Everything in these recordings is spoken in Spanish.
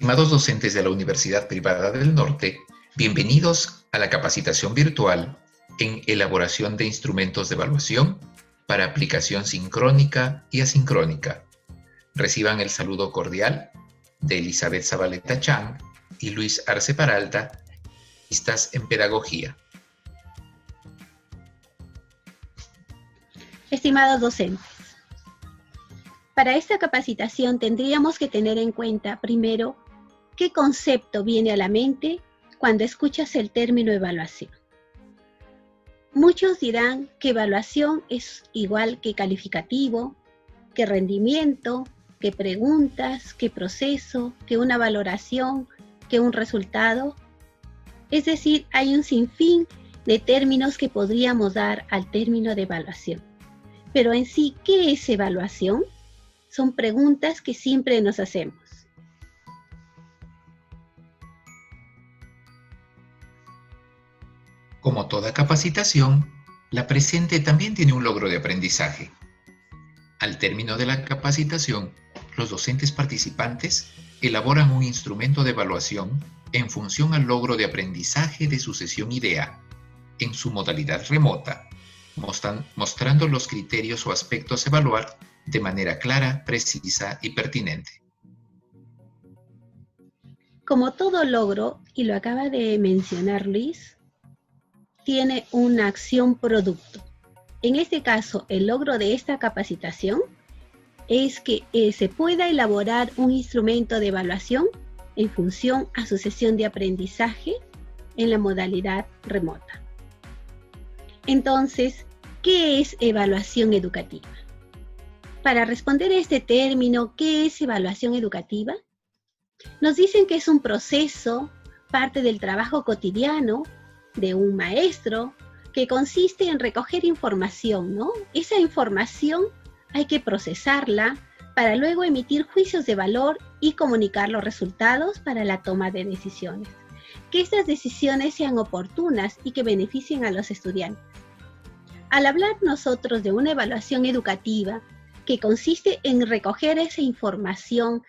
Estimados docentes de la Universidad Privada del Norte, bienvenidos a la capacitación virtual en elaboración de instrumentos de evaluación para aplicación sincrónica y asincrónica. Reciban el saludo cordial de Elizabeth Zabaleta Chang y Luis Arce Peralta, especialistas en pedagogía. Estimados docentes, para esta capacitación tendríamos que tener en cuenta primero qué concepto viene a la mente cuando escuchas el término evaluación. Muchos dirán que evaluación es igual que calificativo, que rendimiento, que preguntas, que proceso, que una valoración, que un resultado. Es decir, hay un sinfín de términos que podríamos dar al término de evaluación. Pero en sí, ¿qué es evaluación? Son preguntas que siempre nos hacemos. Como toda capacitación, la presente también tiene un logro de aprendizaje. Al término de la capacitación, los docentes participantes elaboran un instrumento de evaluación en función al logro de aprendizaje de su sesión IDEA, en su modalidad remota, mostrando los criterios o aspectos a evaluar de manera clara, precisa y pertinente. Como todo logro, y lo acaba de mencionar Luis, tiene una acción producto. En este caso, el logro de esta capacitación es que se pueda elaborar un instrumento de evaluación en función a su sesión de aprendizaje en la modalidad remota. Entonces, ¿qué es evaluación educativa? Para responder a este término, ¿qué es evaluación educativa? Nos dicen que es un proceso, parte del trabajo cotidiano de un maestro, que consiste en recoger información, ¿no? Esa información hay que procesarla para luego emitir juicios de valor y comunicar los resultados para la toma de decisiones. Que estas decisiones sean oportunas y que beneficien a los estudiantes. Al hablar nosotros de una evaluación educativa, que consiste en recoger esa información,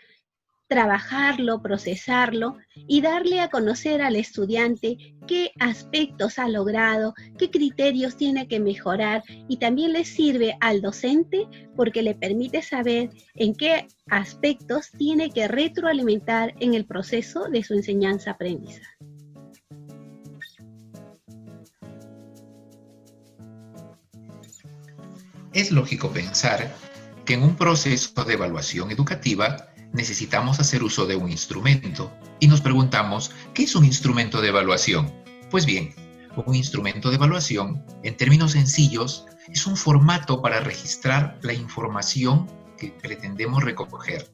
trabajarlo, procesarlo y darle a conocer al estudiante qué aspectos ha logrado, qué criterios tiene que mejorar, y también le sirve al docente porque le permite saber en qué aspectos tiene que retroalimentar en el proceso de su enseñanza-aprendizaje. Es lógico pensar que en un proceso de evaluación educativa necesitamos hacer uso de un instrumento y nos preguntamos, ¿qué es un instrumento de evaluación? Pues bien, un instrumento de evaluación, en términos sencillos, es un formato para registrar la información que pretendemos recoger,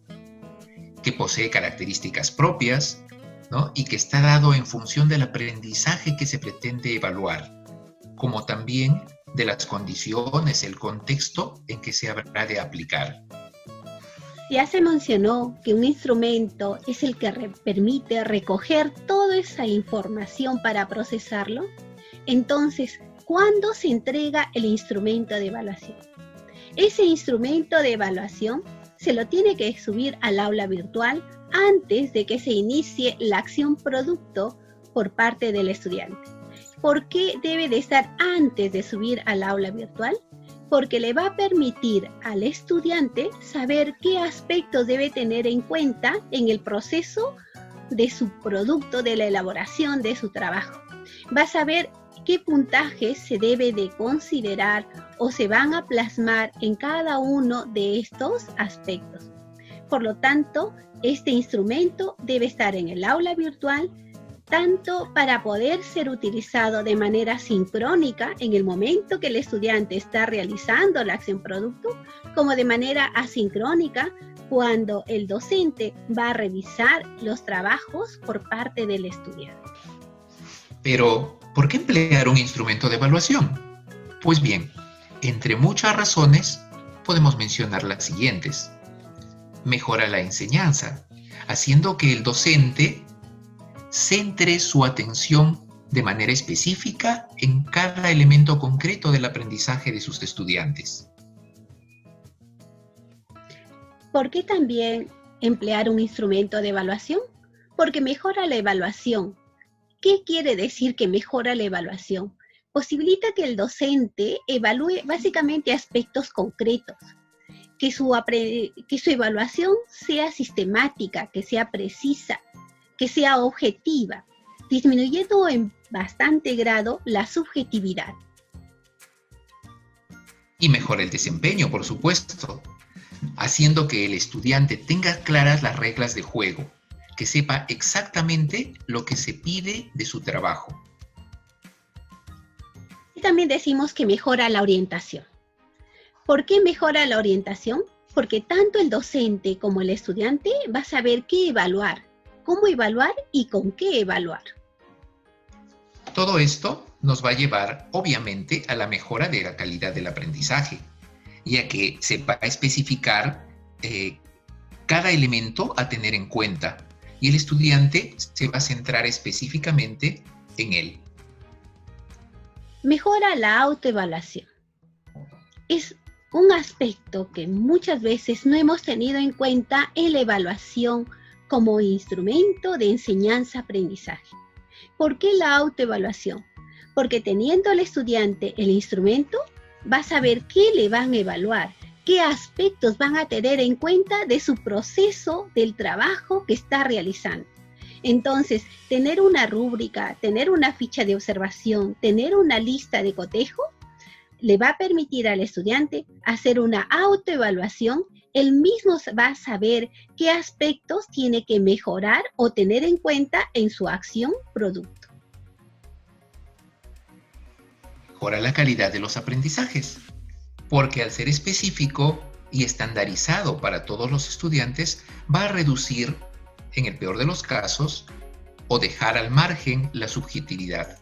que posee características propias, ¿no? Y que está dado en función del aprendizaje que se pretende evaluar, como también de las condiciones, el contexto en que se habrá de aplicar. Ya se mencionó que un instrumento es el que permite recoger toda esa información para procesarlo. Entonces, ¿cuándo se entrega el instrumento de evaluación? Ese instrumento de evaluación se lo tiene que subir al aula virtual antes de que se inicie la acción producto por parte del estudiante. ¿Por qué debe de estar antes de subir al aula virtual? Porque le va a permitir al estudiante saber qué aspectos debe tener en cuenta en el proceso de su producto, de la elaboración de su trabajo. Va a saber qué puntajes se debe de considerar o se van a plasmar en cada uno de estos aspectos. Por lo tanto, este instrumento debe estar en el aula virtual, tanto para poder ser utilizado de manera sincrónica en el momento que el estudiante está realizando la acción producto, como de manera asincrónica cuando el docente va a revisar los trabajos por parte del estudiante. Pero, ¿por qué emplear un instrumento de evaluación? Pues bien, entre muchas razones, podemos mencionar las siguientes. Mejora la enseñanza, haciendo que el docente centre su atención de manera específica en cada elemento concreto del aprendizaje de sus estudiantes. ¿Por qué también emplear un instrumento de evaluación? Porque mejora la evaluación. ¿Qué quiere decir que mejora la evaluación? Posibilita que el docente evalúe básicamente aspectos concretos, que su evaluación sea sistemática, que sea precisa, que sea objetiva, disminuyendo en bastante grado la subjetividad. Y mejora el desempeño, por supuesto, haciendo que el estudiante tenga claras las reglas de juego, que sepa exactamente lo que se pide de su trabajo. Y también decimos que mejora la orientación. ¿Por qué mejora la orientación? Porque tanto el docente como el estudiante va a saber qué evaluar, cómo evaluar y con qué evaluar. Todo esto nos va a llevar, obviamente, a la mejora de la calidad del aprendizaje, ya que se va a especificar cada elemento a tener en cuenta y el estudiante se va a centrar específicamente en él. Mejora la autoevaluación. Es un aspecto que muchas veces no hemos tenido en cuenta en la evaluación como instrumento de enseñanza-aprendizaje. ¿Por qué la autoevaluación? Porque teniendo el estudiante el instrumento, va a saber qué le van a evaluar, qué aspectos van a tener en cuenta de su proceso del trabajo que está realizando. Entonces, tener una rúbrica, tener una ficha de observación, tener una lista de cotejo, le va a permitir al estudiante hacer una autoevaluación. Él mismo va a saber qué aspectos tiene que mejorar o tener en cuenta en su acción producto. Mejora la calidad de los aprendizajes, porque al ser específico y estandarizado para todos los estudiantes, va a reducir, en el peor de los casos, o dejar al margen la subjetividad.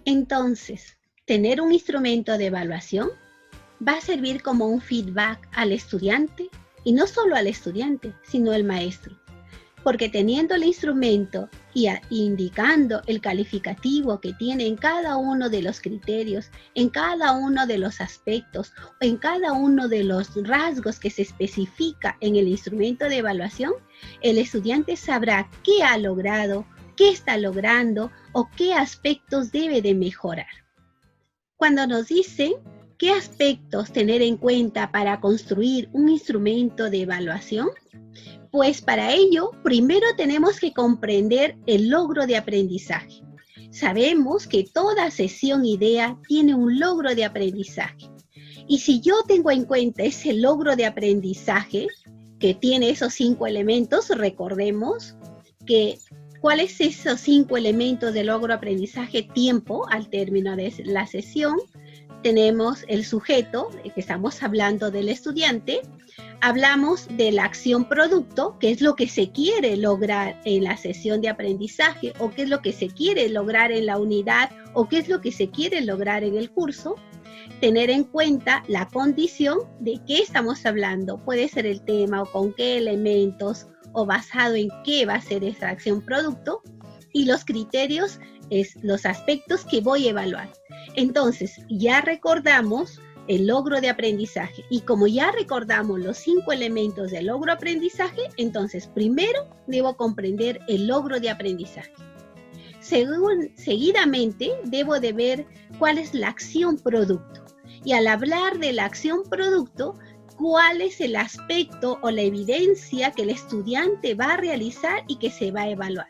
Entonces, tener un instrumento de evaluación va a servir como un feedback al estudiante, y no solo al estudiante, sino al maestro. Porque teniendo el instrumento y indicando el calificativo que tiene en cada uno de los criterios, en cada uno de los aspectos, en cada uno de los rasgos que se especifica en el instrumento de evaluación, el estudiante sabrá qué ha logrado, qué está logrando o qué aspectos debe de mejorar. Cuando nos dicen qué aspectos tener en cuenta para construir un instrumento de evaluación, pues para ello, primero tenemos que comprender el logro de aprendizaje. Sabemos que toda sesión idea tiene un logro de aprendizaje. Y si yo tengo en cuenta ese logro de aprendizaje, que tiene esos 5 elementos, recordemos que ¿cuáles son esos 5 elementos de logro de aprendizaje? Tiempo, al término de la sesión. Tenemos el sujeto, que estamos hablando del estudiante. Hablamos de la acción producto, que es lo que se quiere lograr en la sesión de aprendizaje, o qué es lo que se quiere lograr en la unidad, o qué es lo que se quiere lograr en el curso. Tener en cuenta la condición de qué estamos hablando. Puede ser el tema, o con qué elementos, o basado en qué va a ser esa acción producto. Y los criterios es los aspectos que voy a evaluar. Entonces, ya recordamos el logro de aprendizaje. Y como ya recordamos los 5 elementos del logro de aprendizaje, entonces primero debo comprender el logro de aprendizaje. Seguidamente debo de ver cuál es la acción producto. Y al hablar de la acción producto, cuál es el aspecto o la evidencia que el estudiante va a realizar y que se va a evaluar.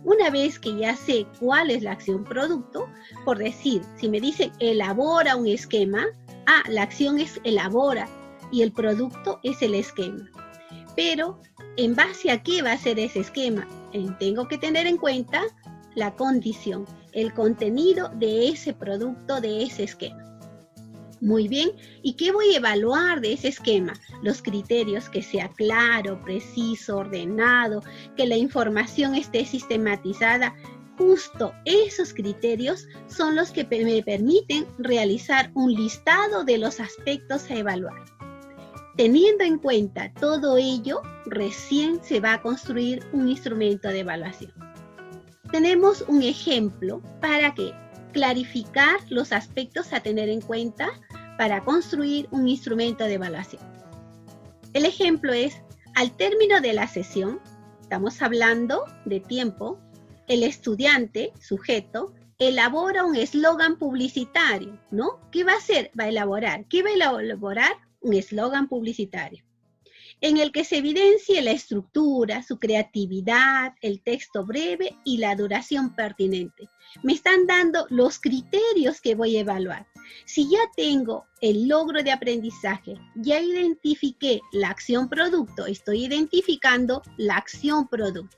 Una vez que ya sé cuál es la acción producto, por decir, si me dicen elabora un esquema, la acción es elabora y el producto es el esquema. Pero, ¿en base a qué va a ser ese esquema? Tengo que tener en cuenta la condición, el contenido de ese producto, de ese esquema. Muy bien, ¿y qué voy a evaluar de ese esquema? Los criterios, que sea claro, preciso, ordenado, que la información esté sistematizada. Justo esos criterios son los que me permiten realizar un listado de los aspectos a evaluar. Teniendo en cuenta todo ello, recién se va a construir un instrumento de evaluación. Tenemos un ejemplo para clarificar los aspectos a tener en cuenta para construir un instrumento de evaluación. El ejemplo es, al término de la sesión, estamos hablando de tiempo, el estudiante, sujeto, elabora un eslogan publicitario, ¿no? ¿Qué va a hacer? Va a elaborar. ¿Qué va a elaborar? Un eslogan publicitario, en el que se evidencie la estructura, su creatividad, el texto breve y la duración pertinente. Me están dando los criterios que voy a evaluar. Si ya tengo el logro de aprendizaje, ya identifiqué la acción producto, estoy identificando la acción producto.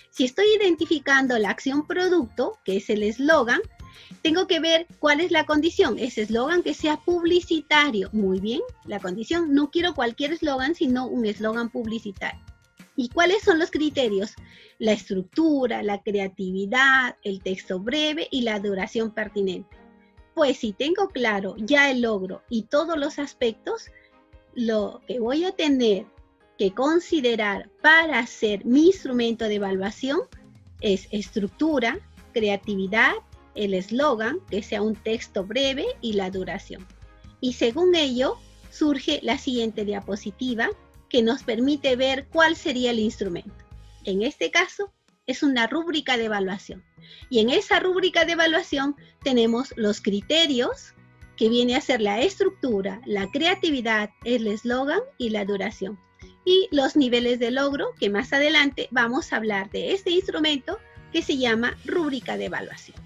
Si estoy identificando la acción producto, que es el eslogan, tengo que ver cuál es la condición. Ese eslogan que sea publicitario. Muy bien, la condición. No quiero cualquier eslogan, sino un eslogan publicitario. ¿Y cuáles son los criterios? La estructura, la creatividad, el texto breve y la duración pertinente. Pues si tengo claro ya el logro y todos los aspectos, lo que voy a tener que considerar para hacer mi instrumento de evaluación es estructura, creatividad, el eslogan, que sea un texto breve y la duración. Y según ello, surge la siguiente diapositiva que nos permite ver cuál sería el instrumento. En este caso, es una rúbrica de evaluación. Y en esa rúbrica de evaluación tenemos los criterios, que viene a ser la estructura, la creatividad, el eslogan y la duración. Y los niveles de logro, que más adelante vamos a hablar de este instrumento que se llama rúbrica de evaluación.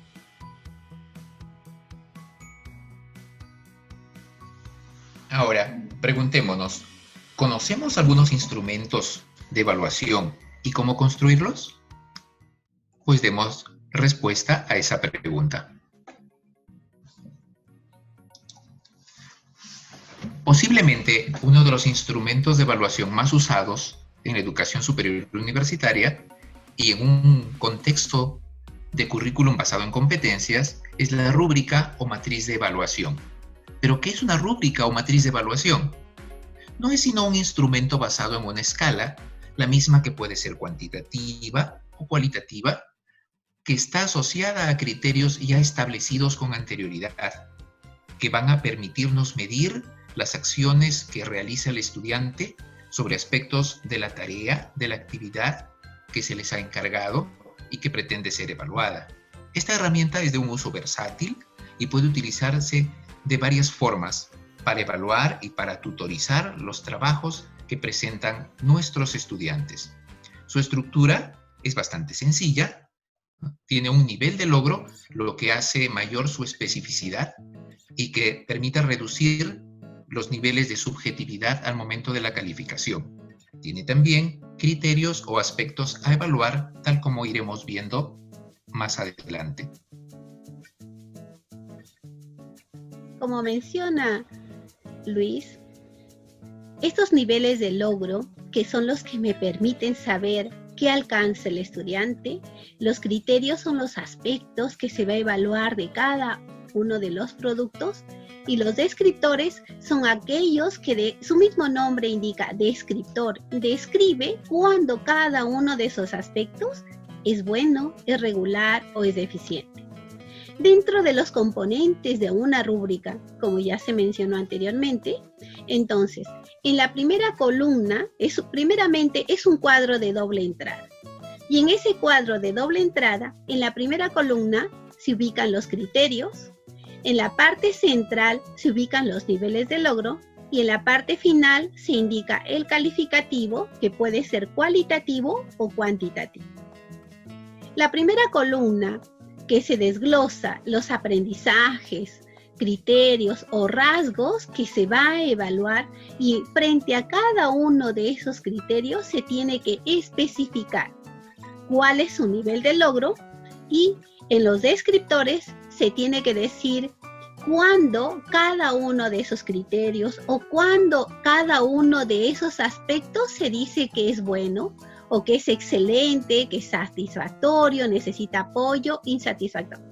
Ahora, preguntémonos, ¿conocemos algunos instrumentos de evaluación y cómo construirlos? Pues demos respuesta a esa pregunta. Posiblemente uno de los instrumentos de evaluación más usados en la educación superior universitaria y en un contexto de currículum basado en competencias es la rúbrica o matriz de evaluación. ¿Pero qué es una rúbrica o matriz de evaluación? No es sino un instrumento basado en una escala, la misma que puede ser cuantitativa o cualitativa, que está asociada a criterios ya establecidos con anterioridad, que van a permitirnos medir las acciones que realiza el estudiante sobre aspectos de la tarea, de la actividad que se les ha encargado y que pretende ser evaluada. Esta herramienta es de un uso versátil y puede utilizarse de varias formas para evaluar y para tutorizar los trabajos que presentan nuestros estudiantes. Su estructura es bastante sencilla, tiene un nivel de logro, lo que hace mayor su especificidad y que permite reducir los niveles de subjetividad al momento de la calificación. Tiene también criterios o aspectos a evaluar, tal como iremos viendo más adelante. Como menciona Luis, estos niveles de logro, que son los que me permiten saber qué alcanza el estudiante, los criterios son los aspectos que se va a evaluar de cada uno de los productos, y los descriptores son aquellos que de su mismo nombre indica descriptor, describe cuando cada uno de esos aspectos es bueno, es regular o es deficiente. Dentro de los componentes de una rúbrica, como ya se mencionó anteriormente, entonces, en la primera columna, primeramente es un cuadro de doble entrada. Y en ese cuadro de doble entrada, en la primera columna se ubican los criterios, en la parte central se ubican los niveles de logro y en la parte final se indica el calificativo, que puede ser cualitativo o cuantitativo. La primera columna, que se desglosa los aprendizajes, criterios o rasgos que se va a evaluar, y frente a cada uno de esos criterios se tiene que especificar cuál es su nivel de logro, y en los descriptores se tiene que decir cuándo cada uno de esos criterios o cuándo cada uno de esos aspectos se dice que es bueno o que es excelente, que es satisfactorio, necesita apoyo, insatisfactorio.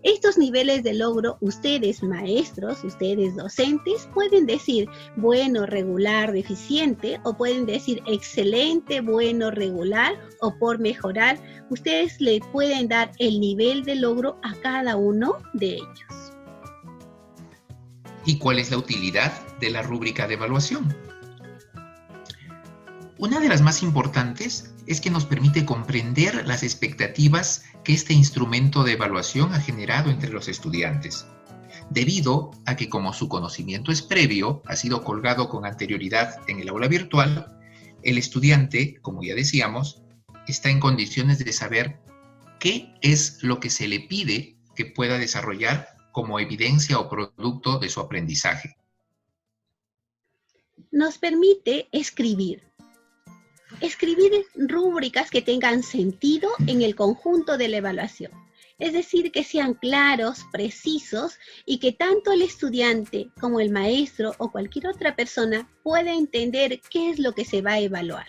Estos niveles de logro, ustedes maestros, ustedes docentes, pueden decir bueno, regular, deficiente, o pueden decir excelente, bueno, regular, o por mejorar. Ustedes le pueden dar el nivel de logro a cada uno de ellos. ¿Y cuál es la utilidad de la rúbrica de evaluación? Una de las más importantes es que nos permite comprender las expectativas que este instrumento de evaluación ha generado entre los estudiantes, debido a que como su conocimiento es previo, ha sido colgado con anterioridad en el aula virtual, el estudiante, como ya decíamos, está en condiciones de saber qué es lo que se le pide que pueda desarrollar como evidencia o producto de su aprendizaje. Nos permite escribir rúbricas que tengan sentido en el conjunto de la evaluación. Es decir, que sean claros, precisos y que tanto el estudiante como el maestro o cualquier otra persona pueda entender qué es lo que se va a evaluar.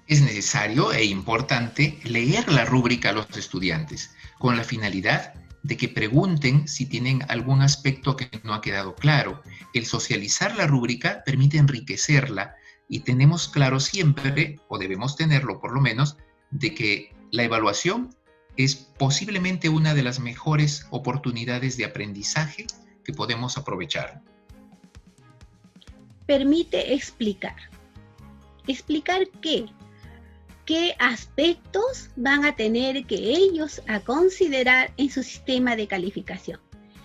Es necesario e importante leer la rúbrica a los estudiantes con la finalidad de que pregunten si tienen algún aspecto que no ha quedado claro. El socializar la rúbrica permite enriquecerla y tenemos claro siempre, o debemos tenerlo por lo menos, de que la evaluación es posiblemente una de las mejores oportunidades de aprendizaje que podemos aprovechar. Permite explicar. ¿Explicar qué? ¿Qué aspectos van a tener que ellos a considerar en su sistema de calificación?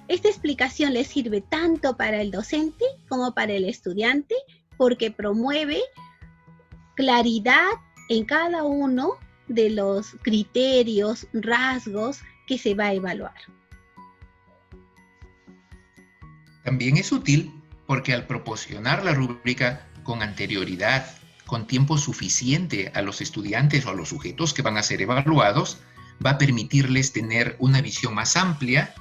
Esta explicación les sirve tanto para el docente como para el estudiante porque promueve claridad en cada uno de los criterios, rasgos que se va a evaluar. También es útil porque al proporcionar la rúbrica con anterioridad, con tiempo suficiente a los estudiantes o a los sujetos que van a ser evaluados, va a permitirles tener una visión más amplia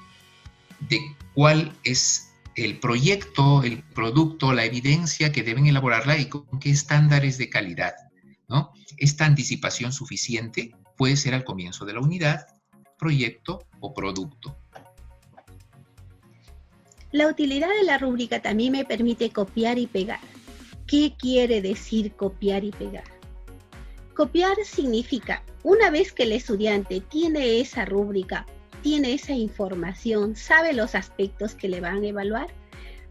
de cuál es el proyecto, el producto, la evidencia que deben elaborarla y con qué estándares de calidad, ¿no? Esta anticipación suficiente puede ser al comienzo de la unidad, proyecto o producto. La utilidad de la rúbrica también me permite copiar y pegar. ¿Qué quiere decir copiar y pegar? Copiar significa, una vez que el estudiante tiene esa rúbrica, tiene esa información, sabe los aspectos que le van a evaluar,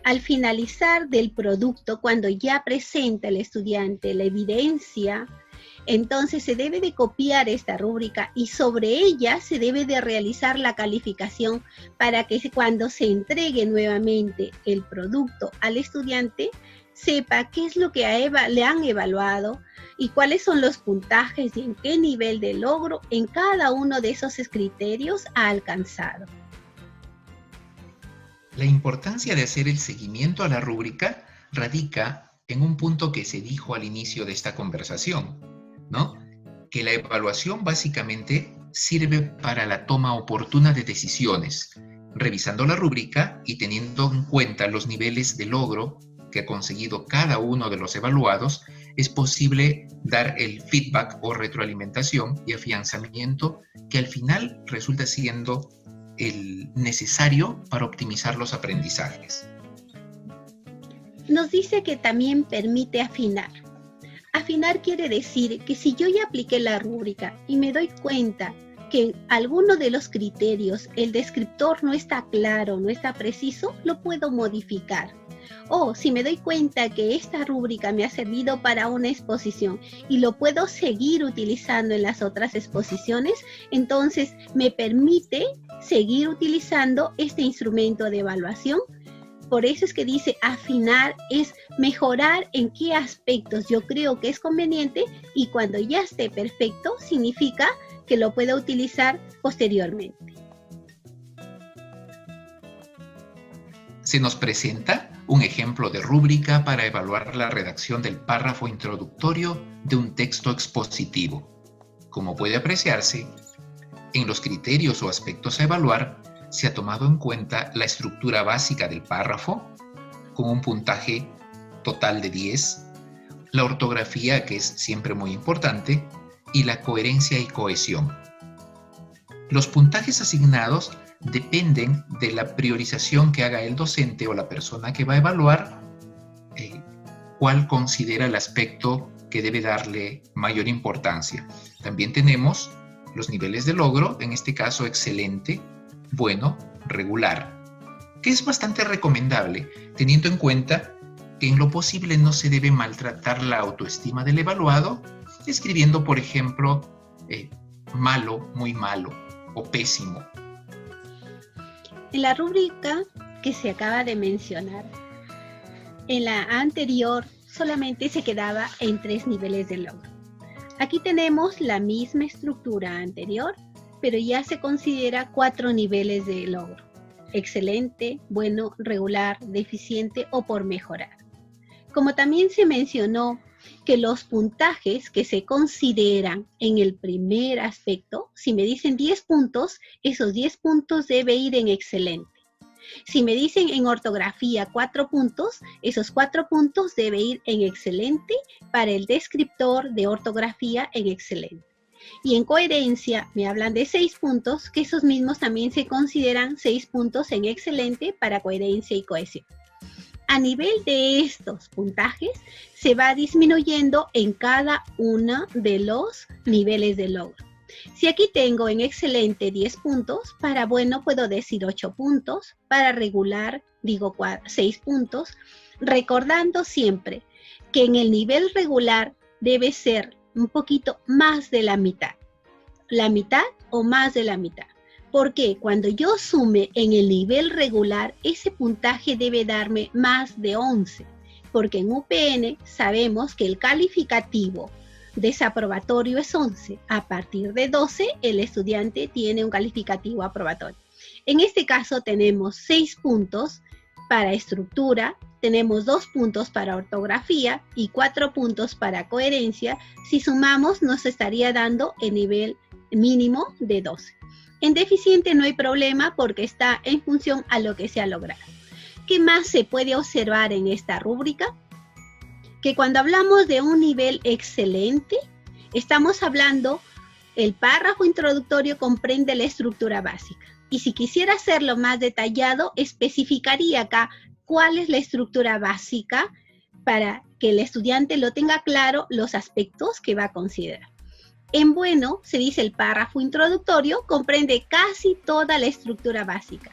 al finalizar del producto, cuando ya presenta el estudiante la evidencia, entonces se debe de copiar esta rúbrica y sobre ella se debe de realizar la calificación para que cuando se entregue nuevamente el producto al estudiante, sepa qué es lo que le han evaluado y cuáles son los puntajes y en qué nivel de logro en cada uno de esos criterios ha alcanzado. La importancia de hacer el seguimiento a la rúbrica radica en un punto que se dijo al inicio de esta conversación, ¿no? Que la evaluación básicamente sirve para la toma oportuna de decisiones, revisando la rúbrica y teniendo en cuenta los niveles de logro que ha conseguido cada uno de los evaluados, es posible dar el feedback o retroalimentación y afianzamiento que al final resulta siendo el necesario para optimizar los aprendizajes. Nos dice que también permite afinar. Afinar quiere decir que si yo ya apliqué la rúbrica y me doy cuenta que en alguno de los criterios el descriptor no está claro, no está preciso, lo puedo modificar. O si me doy cuenta que esta rúbrica me ha servido para una exposición y lo puedo seguir utilizando en las otras exposiciones, entonces me permite seguir utilizando este instrumento de evaluación. Por eso es que dice afinar es mejorar en qué aspectos yo creo que es conveniente y cuando ya esté perfecto significa que lo pueda utilizar posteriormente. Se nos presenta un ejemplo de rúbrica para evaluar la redacción del párrafo introductorio de un texto expositivo. Como puede apreciarse, en los criterios o aspectos a evaluar se ha tomado en cuenta la estructura básica del párrafo, con un puntaje total de 10, la ortografía, que es siempre muy importante, y la coherencia y cohesión. Los puntajes asignados dependen de la priorización que haga el docente o la persona que va a evaluar, cuál considera el aspecto que debe darle mayor importancia. También tenemos los niveles de logro, en este caso excelente, bueno, regular, que es bastante recomendable, teniendo en cuenta que en lo posible no se debe maltratar la autoestima del evaluado, escribiendo, por ejemplo, malo, muy malo o pésimo. En la rúbrica que se acaba de mencionar, en la anterior solamente se quedaba en 3 niveles de logro. Aquí tenemos la misma estructura anterior, pero ya se considera 4 niveles de logro: excelente, bueno, regular, deficiente o por mejorar. Como también se mencionó que los puntajes que se consideran en el primer aspecto, si me dicen 10 puntos, esos 10 puntos debe ir en excelente. Si me dicen en ortografía 4 puntos, esos 4 puntos debe ir en excelente para el descriptor de ortografía en excelente. Y en coherencia me hablan de 6 puntos, que esos mismos también se consideran 6 puntos en excelente para coherencia y cohesión. A nivel de estos puntajes se va disminuyendo en cada uno de los niveles de logro. Si aquí tengo en excelente 10 puntos, para bueno puedo decir 8 puntos, para regular digo 6 puntos, recordando siempre que en el nivel regular debe ser un poquito más de la mitad o más de la mitad. Porque cuando yo sume en el nivel regular, ese puntaje debe darme más de 11, porque en UPN sabemos que el calificativo desaprobatorio es 11. A partir de 12, el estudiante tiene un calificativo aprobatorio. En este caso tenemos 6 puntos para estructura, tenemos 2 puntos para ortografía y 4 puntos para coherencia. Si sumamos, nos estaría dando el nivel mínimo de 12. En deficiente no hay problema porque está en función a lo que se ha logrado. ¿Qué más se puede observar en esta rúbrica? Que cuando hablamos de un nivel excelente, estamos hablando, el párrafo introductorio comprende la estructura básica. Y si quisiera hacerlo más detallado, especificaría acá cuál es la estructura básica para que el estudiante lo tenga claro los aspectos que va a considerar. En bueno, se dice el párrafo introductorio comprende casi toda la estructura básica.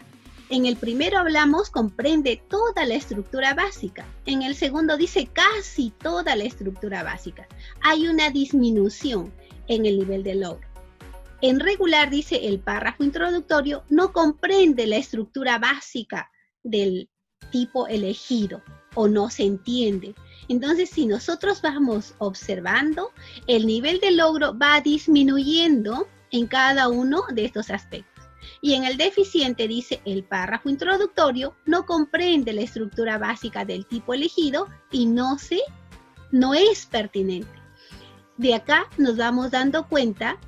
En el primero hablamos comprende toda la estructura básica. En el segundo dice casi toda la estructura básica. Hay una disminución en el nivel de logro. En regular dice el párrafo introductorio no comprende la estructura básica del tipo elegido o no se entiende. Entonces, si nosotros vamos observando, el nivel de logro va disminuyendo en cada uno de estos aspectos. Y en el deficiente dice el párrafo introductorio no comprende la estructura básica del tipo elegido y no es pertinente. De acá nos vamos dando cuenta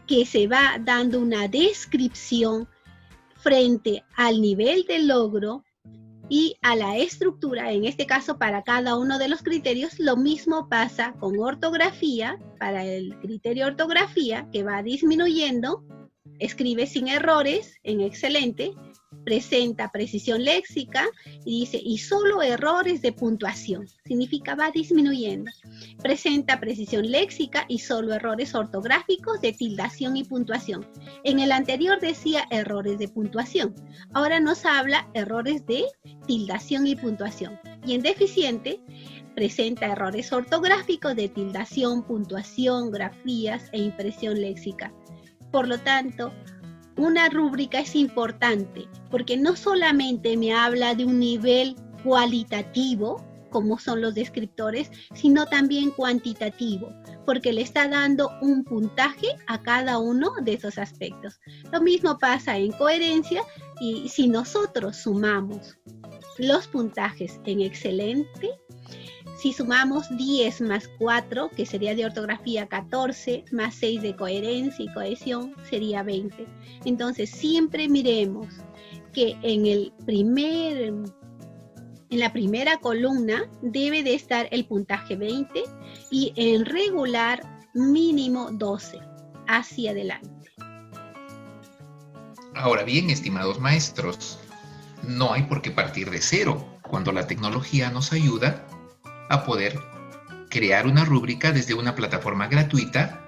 que se va dando una descripción frente al nivel de logro y a la estructura, en este caso para cada uno de los criterios. Lo mismo pasa con ortografía, para el criterio ortografía que va disminuyendo, escribe sin errores en excelente, presenta precisión léxica y dice y solo errores de puntuación, significa va disminuyendo. Presenta precisión léxica y solo errores ortográficos de tildación y puntuación. En el anterior decía errores de puntuación, ahora nos habla errores de tildación y puntuación. Y en deficiente presenta errores ortográficos de tildación, puntuación, grafías e impresión léxica. Por lo tanto, una rúbrica es importante porque no solamente me habla de un nivel cualitativo, como son los descriptores, sino también cuantitativo, porque le está dando un puntaje a cada uno de esos aspectos. Lo mismo pasa en coherencia, y si nosotros sumamos los puntajes en excelente, si sumamos 10 más 4, que sería de ortografía 14, más 6 de coherencia y cohesión, sería 20. Entonces, siempre miremos que en la primera columna debe de estar el puntaje 20 y en regular mínimo 12 hacia adelante. Ahora bien, estimados maestros, no hay por qué partir de cero cuando la tecnología nos ayuda a poder crear una rúbrica desde una plataforma gratuita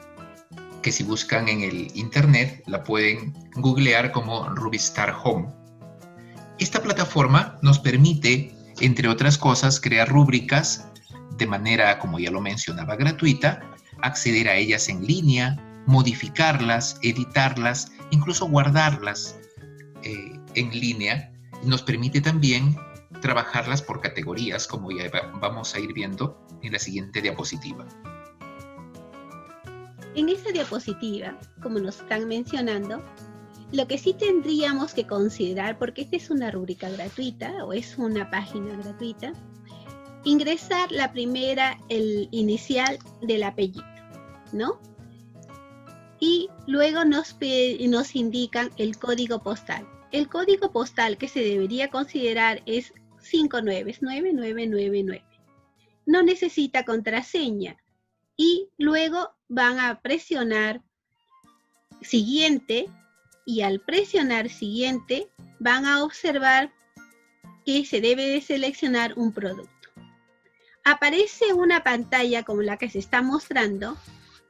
que, si buscan en el internet, la pueden googlear como Rubistar Home. Esta plataforma nos permite Entre otras cosas, crear rúbricas de manera, como ya lo mencionaba, gratuita, acceder a ellas en línea, modificarlas, editarlas, incluso guardarlas en línea. Nos permite también trabajarlas por categorías, como ya vamos a ir viendo en la siguiente diapositiva. En esta diapositiva, como nos están mencionando, lo que sí tendríamos que considerar, porque esta es una rúbrica gratuita o es una página gratuita, ingresar la primera, el inicial del apellido, ¿no? Y luego nos indican el código postal. El código postal que se debería considerar es 59999. No necesita contraseña. Y luego van a presionar siguiente, y al presionar siguiente van a observar que se debe de seleccionar un producto. Aparece una pantalla como la que se está mostrando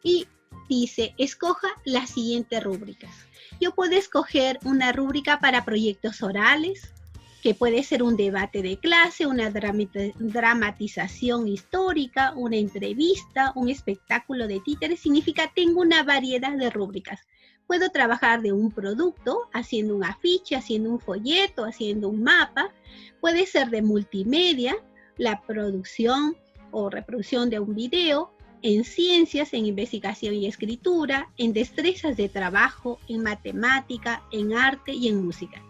y dice, escoja las siguientes rúbricas. Yo puedo escoger una rúbrica para proyectos orales, que puede ser un debate de clase, una dramatización histórica, una entrevista, un espectáculo de títeres. Significa tengo una variedad de rúbricas. Puedo trabajar de un producto, haciendo un afiche, haciendo un folleto, haciendo un mapa. Puede ser de multimedia, la producción o reproducción de un video, en ciencias, en investigación y escritura, en destrezas de trabajo, en matemática, en arte y en música.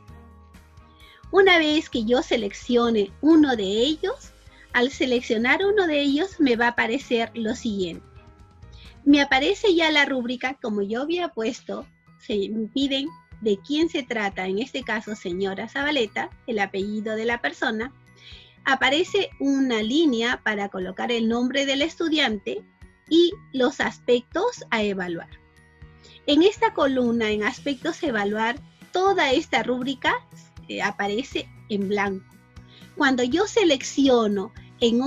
Una vez que yo seleccione uno de ellos, al seleccionar uno de ellos me va a aparecer lo siguiente. Me aparece ya la rúbrica, como yo había puesto, se me piden de quién se trata, en este caso señora Zabaleta, el apellido de la persona. Aparece una línea para colocar el nombre del estudiante y los aspectos a evaluar. En esta columna, en aspectos a evaluar, toda esta rúbrica aparece en blanco. Cuando yo selecciono en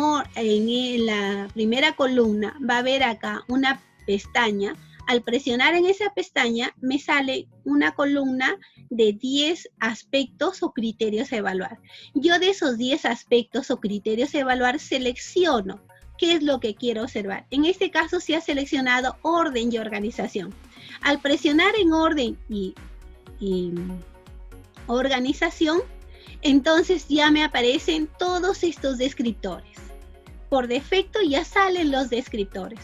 la primera columna, va a haber acá una pestaña. Al presionar en esa pestaña, me sale una columna de 10 aspectos o criterios a evaluar. Yo de esos 10 aspectos o criterios a evaluar selecciono qué es lo que quiero observar. En este caso se ha seleccionado orden y organización. Al presionar en orden y organización, entonces ya me aparecen todos estos descriptores. Por defecto ya salen los descriptores.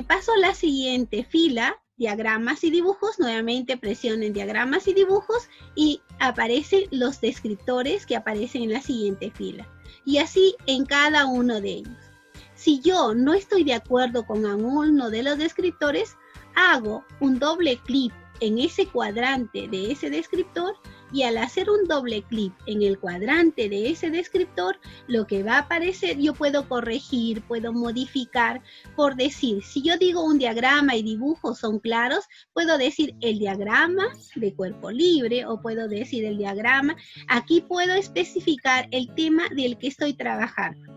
Paso a la siguiente fila, diagramas y dibujos. Nuevamente presionen diagramas y dibujos y aparecen los descriptores que aparecen en la siguiente fila. Y así en cada uno de ellos. Si yo no estoy de acuerdo con alguno de los descriptores, hago un doble clic en ese cuadrante de ese descriptor, y al hacer un doble clic en el cuadrante de ese descriptor, lo que va a aparecer, yo puedo corregir, puedo modificar. Por decir, si yo digo un diagrama y dibujos son claros, puedo decir el diagrama de cuerpo libre, o puedo decir el diagrama. Aquí puedo especificar el tema del que estoy trabajando.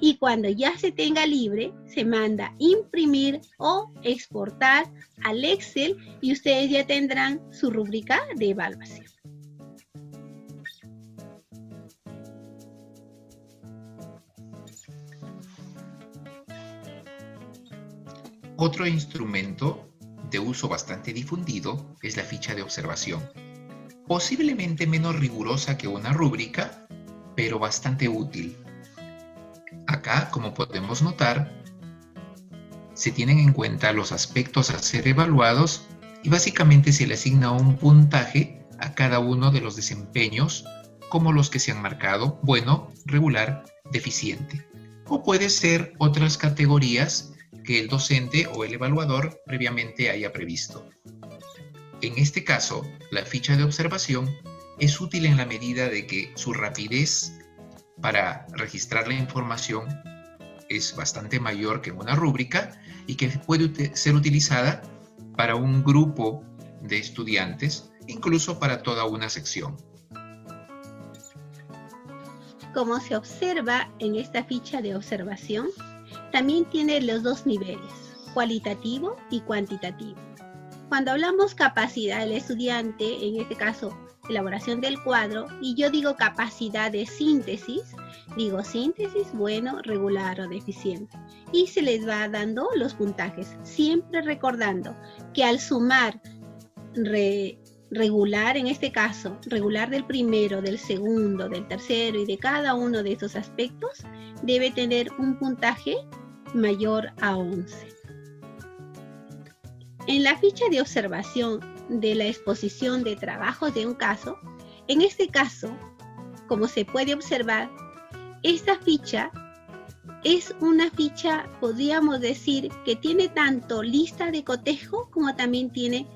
Y cuando ya se tenga libre, se manda imprimir o exportar al Excel y ustedes ya tendrán su rúbrica de evaluación. Otro instrumento de uso bastante difundido es la ficha de observación. Posiblemente menos rigurosa que una rúbrica, pero bastante útil. Acá, como podemos notar, se tienen en cuenta los aspectos a ser evaluados y básicamente se le asigna un puntaje a cada uno de los desempeños, como los que se han marcado: bueno, regular, deficiente. O puede ser otras categorías que el docente o el evaluador previamente haya previsto. En este caso, la ficha de observación es útil en la medida de que su rapidez para registrar la información es bastante mayor que una rúbrica y que puede ser utilizada para un grupo de estudiantes, incluso para toda una sección. Como se observa en esta ficha de observación, también tiene los dos niveles, cualitativo y cuantitativo. Cuando hablamos capacidad del estudiante, en este caso elaboración del cuadro, y yo digo capacidad de síntesis, digo síntesis, bueno, regular o deficiente. Y se les va dando los puntajes, siempre recordando que al sumar regular, en este caso, regular del primero, del segundo, del tercero y de cada uno de estos aspectos, debe tener un puntaje mayor a 11. En la ficha de observación de la exposición de trabajos de un caso, en este caso, como se puede observar, esta ficha es una ficha, podríamos decir, que tiene tanto lista de cotejo como también tiene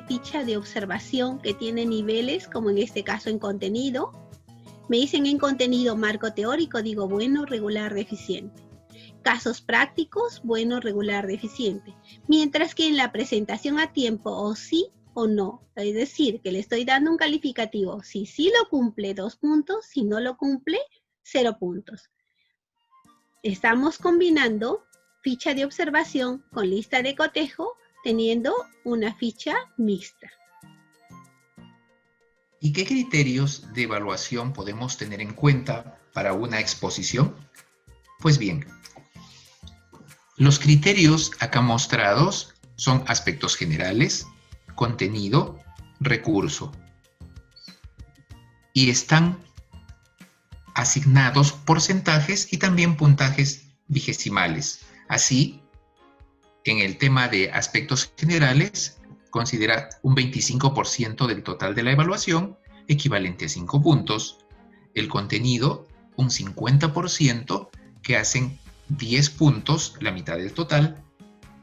ficha de observación, que tiene niveles, como en este caso en contenido. Me dicen en contenido marco teórico, digo bueno, regular, deficiente. Casos prácticos, bueno, regular, deficiente. Mientras que en la presentación a tiempo, o sí o no, es decir, que le estoy dando un calificativo. Si sí lo cumple, 2 puntos, si no lo cumple, 0 puntos. Estamos combinando ficha de observación con lista de cotejo, teniendo una ficha mixta. ¿Y qué criterios de evaluación podemos tener en cuenta para una exposición? Pues bien, los criterios acá mostrados son aspectos generales, contenido, recurso, y están asignados porcentajes y también puntajes vigesimales. Así, en el tema de aspectos generales, considera un 25% del total de la evaluación, equivalente a 5 puntos. El contenido, un 50%, que hacen 10 puntos, la mitad del total.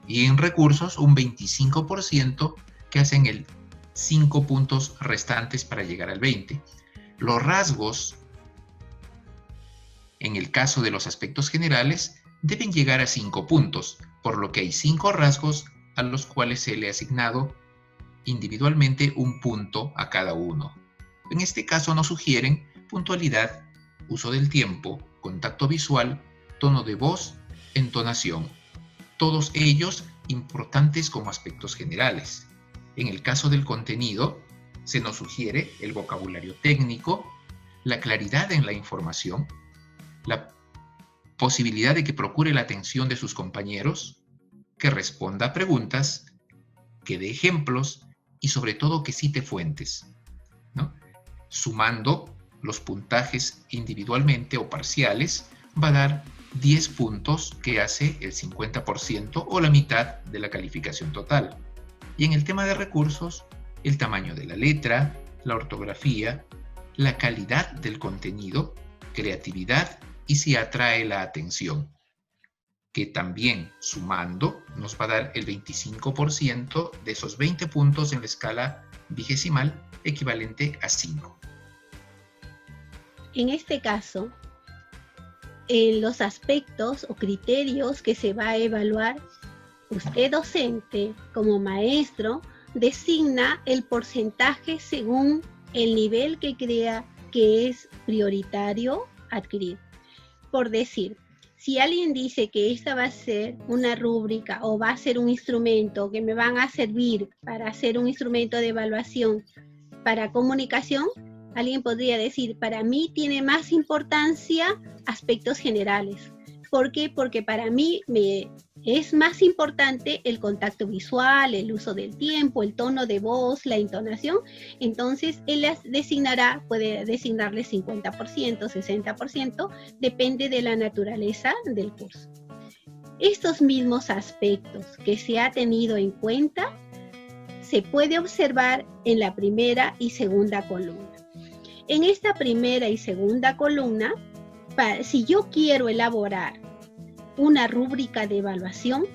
Y en recursos, un 25%, que hacen el 5 puntos restantes para llegar al 20. Los rasgos, en el caso de los aspectos generales, deben llegar a 5 puntos, por lo que hay 5 rasgos a los cuales se le ha asignado individualmente un punto a cada uno. En este caso nos sugieren puntualidad, uso del tiempo, contacto visual, tono de voz, entonación. Todos ellos importantes como aspectos generales. En el caso del contenido, se nos sugiere el vocabulario técnico, la claridad en la información, la posibilidad de que procure la atención de sus compañeros, que responda a preguntas, que dé ejemplos y sobre todo que cite fuentes, ¿no? Sumando los puntajes individualmente o parciales, va a dar 10 puntos, que hace el 50% o la mitad de la calificación total. Y en el tema de recursos, el tamaño de la letra, la ortografía, la calidad del contenido, creatividad y si atrae la atención, que también sumando nos va a dar el 25% de esos 20 puntos en la escala vigesimal, equivalente a 5. En este caso, en los aspectos o criterios que se va a evaluar, usted docente como maestro designa el porcentaje según el nivel que crea que es prioritario adquirir. Por decir, si alguien dice que esta va a ser una rúbrica o va a ser un instrumento que me van a servir para hacer un instrumento de evaluación para comunicación, alguien podría decir, para mí tiene más importancia aspectos generales. ¿Por qué? Porque para mí es más importante el contacto visual, el uso del tiempo, el tono de voz, la entonación. Entonces, él las designará, puede designarle 50%, 60%, depende de la naturaleza del curso. Estos mismos aspectos que se ha tenido en cuenta se puede observar en la primera y segunda columna. En esta primera y segunda columna, si yo quiero elaborar una rúbrica de evaluación,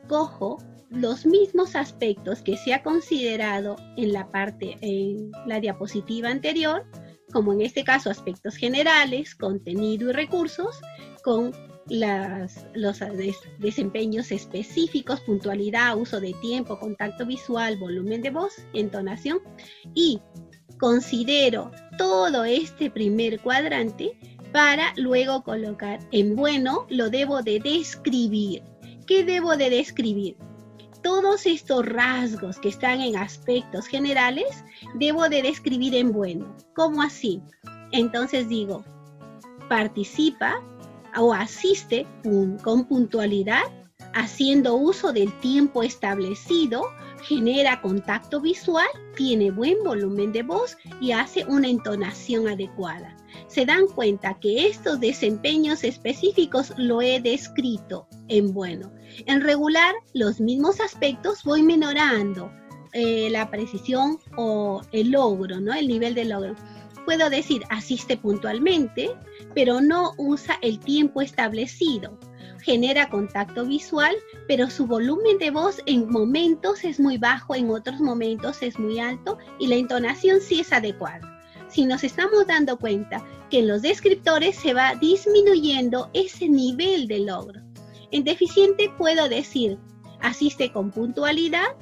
cojo los mismos aspectos que se ha considerado en la diapositiva anterior, como en este caso aspectos generales, contenido y recursos, con los desempeños específicos, puntualidad, uso de tiempo, contacto visual, volumen de voz, entonación, y considero todo este primer cuadrante para luego colocar en bueno, lo debo de describir. ¿Qué debo de describir? todos estos rasgos que están en aspectos generales, debo de describir en bueno. ¿Cómo así? Entonces digo, participa o asiste con puntualidad, haciendo uso del tiempo establecido, genera contacto visual, tiene buen volumen de voz y hace una entonación adecuada. Se dan cuenta que estos desempeños específicos lo he descrito en bueno. En regular, los mismos aspectos voy mejorando la precisión o el logro, ¿no? El nivel de logro. Puedo decir, asiste puntualmente, pero no usa el tiempo establecido. Genera contacto visual, pero su volumen de voz en momentos es muy bajo, en otros momentos es muy alto y la entonación sí es adecuada. Si nos estamos dando cuenta que en los descriptores se va disminuyendo ese nivel de logro. En deficiente puedo decir, asiste con puntualidad,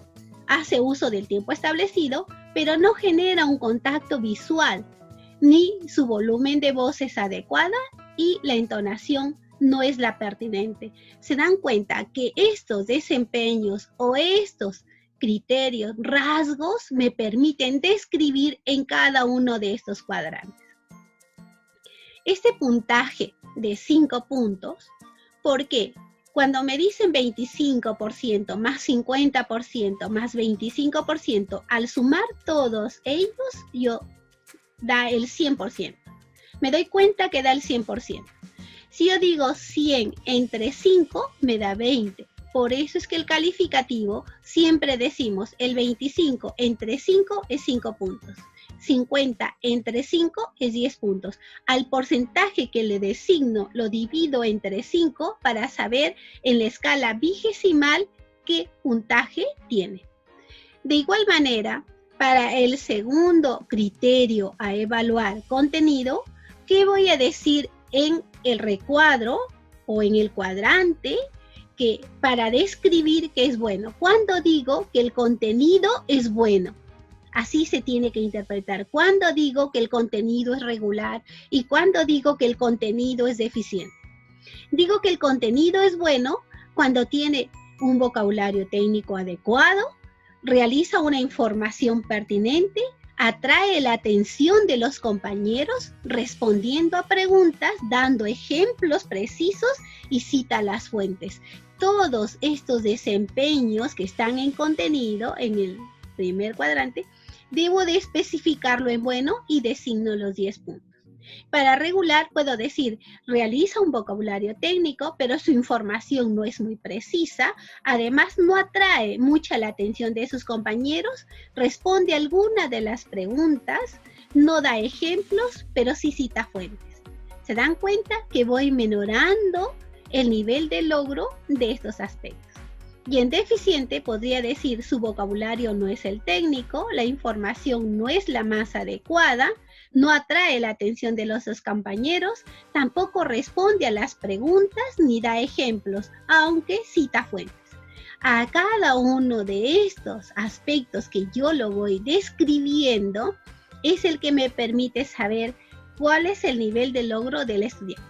hace uso del tiempo establecido, pero no genera un contacto visual, ni su volumen de voz es adecuada y la entonación no es la pertinente. Se dan cuenta que estos desempeños o estos criterios, rasgos, me permiten describir en cada uno de estos cuadrantes. Este puntaje de 5 puntos, ¿por qué? Cuando me dicen 25% más 50% más 25%, al sumar todos ellos, da el 100%. Me doy cuenta que da el 100%. Si yo digo 100 entre 5, me da 20. Por eso es que el calificativo, siempre decimos, el 25 entre 5 es 5 puntos. 50 entre 5 es 10 puntos. Al porcentaje que le designo, lo divido entre 5 para saber en la escala vigesimal qué puntaje tiene. De igual manera, para el segundo criterio a evaluar contenido, ¿qué voy a decir en el recuadro o en el cuadrante que para describir que es bueno? Cuando digo que el contenido es bueno, así se tiene que interpretar. Cuando digo que el contenido es regular y cuando digo que el contenido es deficiente. Digo que el contenido es bueno cuando tiene un vocabulario técnico adecuado, realiza una información pertinente, atrae la atención de los compañeros respondiendo a preguntas, dando ejemplos precisos y cita las fuentes. Todos estos desempeños que están en contenido, en el primer cuadrante, debo de especificarlo en bueno y designo los 10 puntos. Para regular puedo decir, realiza un vocabulario técnico, pero su información no es muy precisa, además no atrae mucha la atención de sus compañeros, responde alguna de las preguntas, no da ejemplos, pero sí cita fuentes. ¿Se dan cuenta que voy mejorando el nivel de logro de estos aspectos? Y en deficiente podría decir, su vocabulario no es el técnico, la información no es la más adecuada, no atrae la atención de los compañeros, tampoco responde a las preguntas ni da ejemplos, aunque cita fuentes. A cada uno de estos aspectos que yo lo voy describiendo es el que me permite saber cuál es el nivel de logro del estudiante.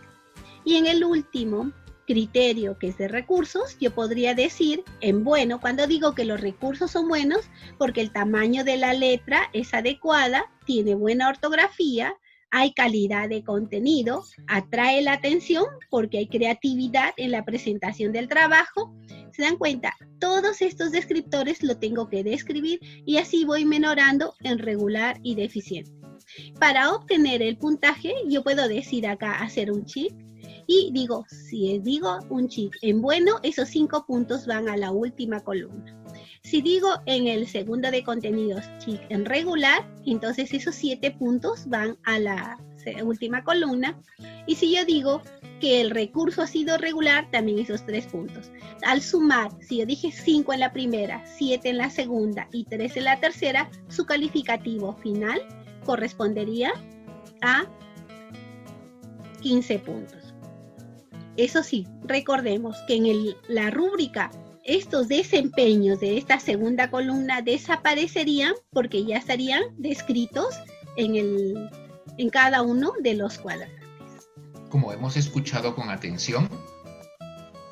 Y en el último criterio, que es de recursos, yo podría decir en bueno, cuando digo que los recursos son buenos, porque el tamaño de la letra es adecuada, tiene buena ortografía, hay calidad de contenido, atrae la atención porque hay creatividad en la presentación del trabajo. ¿Se dan cuenta? Todos estos descriptores lo tengo que describir y así voy mejorando en regular y deficiente. Para obtener el puntaje, yo puedo decir acá, hacer un check. Y digo, si digo un check en bueno, esos 5 puntos van a la última columna. Si digo en el segundo de contenidos check en regular, entonces esos 7 puntos van a la última columna. Y si yo digo que el recurso ha sido regular, también esos 3 puntos. Al sumar, si yo dije 5 en la primera, 7 en la segunda y 3 en la tercera, su calificativo final correspondería a 15 puntos. Eso sí, recordemos que en la rúbrica, estos desempeños de esta segunda columna desaparecerían porque ya estarían descritos en cada uno de los cuadrantes. Como hemos escuchado con atención,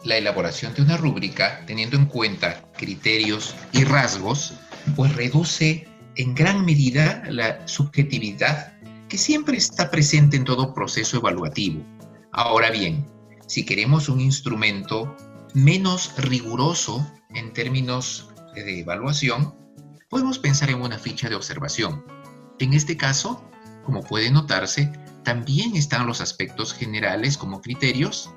La elaboración de una rúbrica, teniendo en cuenta criterios y rasgos, pues reduce en gran medida la subjetividad que siempre está presente en todo proceso evaluativo. Ahora bien, si queremos un instrumento menos riguroso en términos de evaluación, podemos pensar en una ficha de observación. En este caso, como puede notarse, también están los aspectos generales como criterios,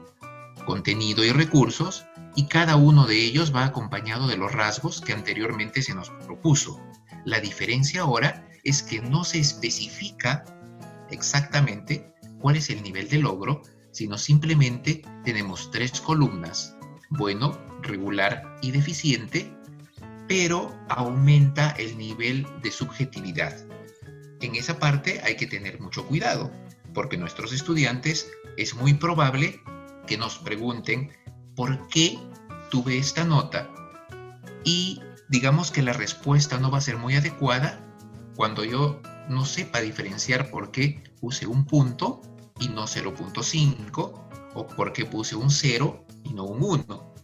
contenido y recursos, y cada uno de ellos va acompañado de los rasgos que anteriormente se nos propuso. La diferencia ahora es que no se especifica exactamente cuál es el nivel de logro, sino simplemente tenemos 3 columnas, bueno, regular y deficiente, pero aumenta el nivel de subjetividad. En esa parte hay que tener mucho cuidado, porque nuestros estudiantes es muy probable que nos pregunten ¿por qué tuve esta nota? Y digamos que la respuesta no va a ser muy adecuada cuando yo no sepa diferenciar por qué puse un punto y no 0.5 o por qué puse un 0 y no un 1.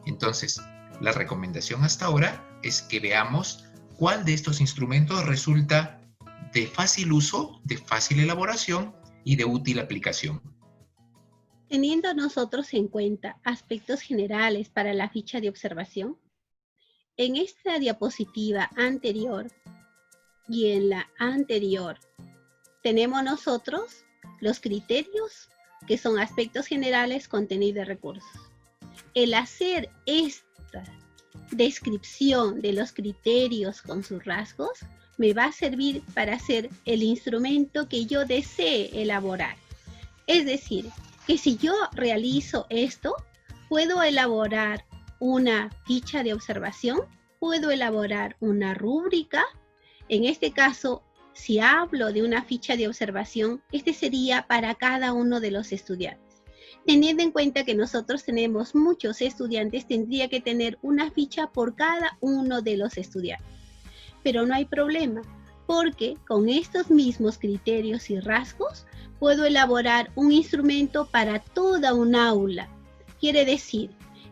Entonces, la recomendación hasta ahora es que veamos cuál de estos instrumentos resulta de fácil uso, de fácil elaboración y de útil aplicación. Teniendo nosotros en cuenta aspectos generales para la ficha de observación, en esta diapositiva anterior y en la anterior tenemos nosotros los criterios, que son aspectos generales, contenido y recursos. El hacer esta descripción de los criterios con sus rasgos me va a servir para hacer el instrumento que yo desee elaborar. Es decir, que si yo realizo esto, puedo elaborar una ficha de observación, puedo elaborar una rúbrica. En este caso, si hablo de una ficha de observación, este sería para cada uno de los estudiantes. Teniendo en cuenta que nosotros tenemos muchos estudiantes, tendría que tener una ficha por cada uno de los estudiantes. Pero no hay problema, porque con estos mismos criterios y rasgos, puedo elaborar un instrumento para toda un aula. Quiere decir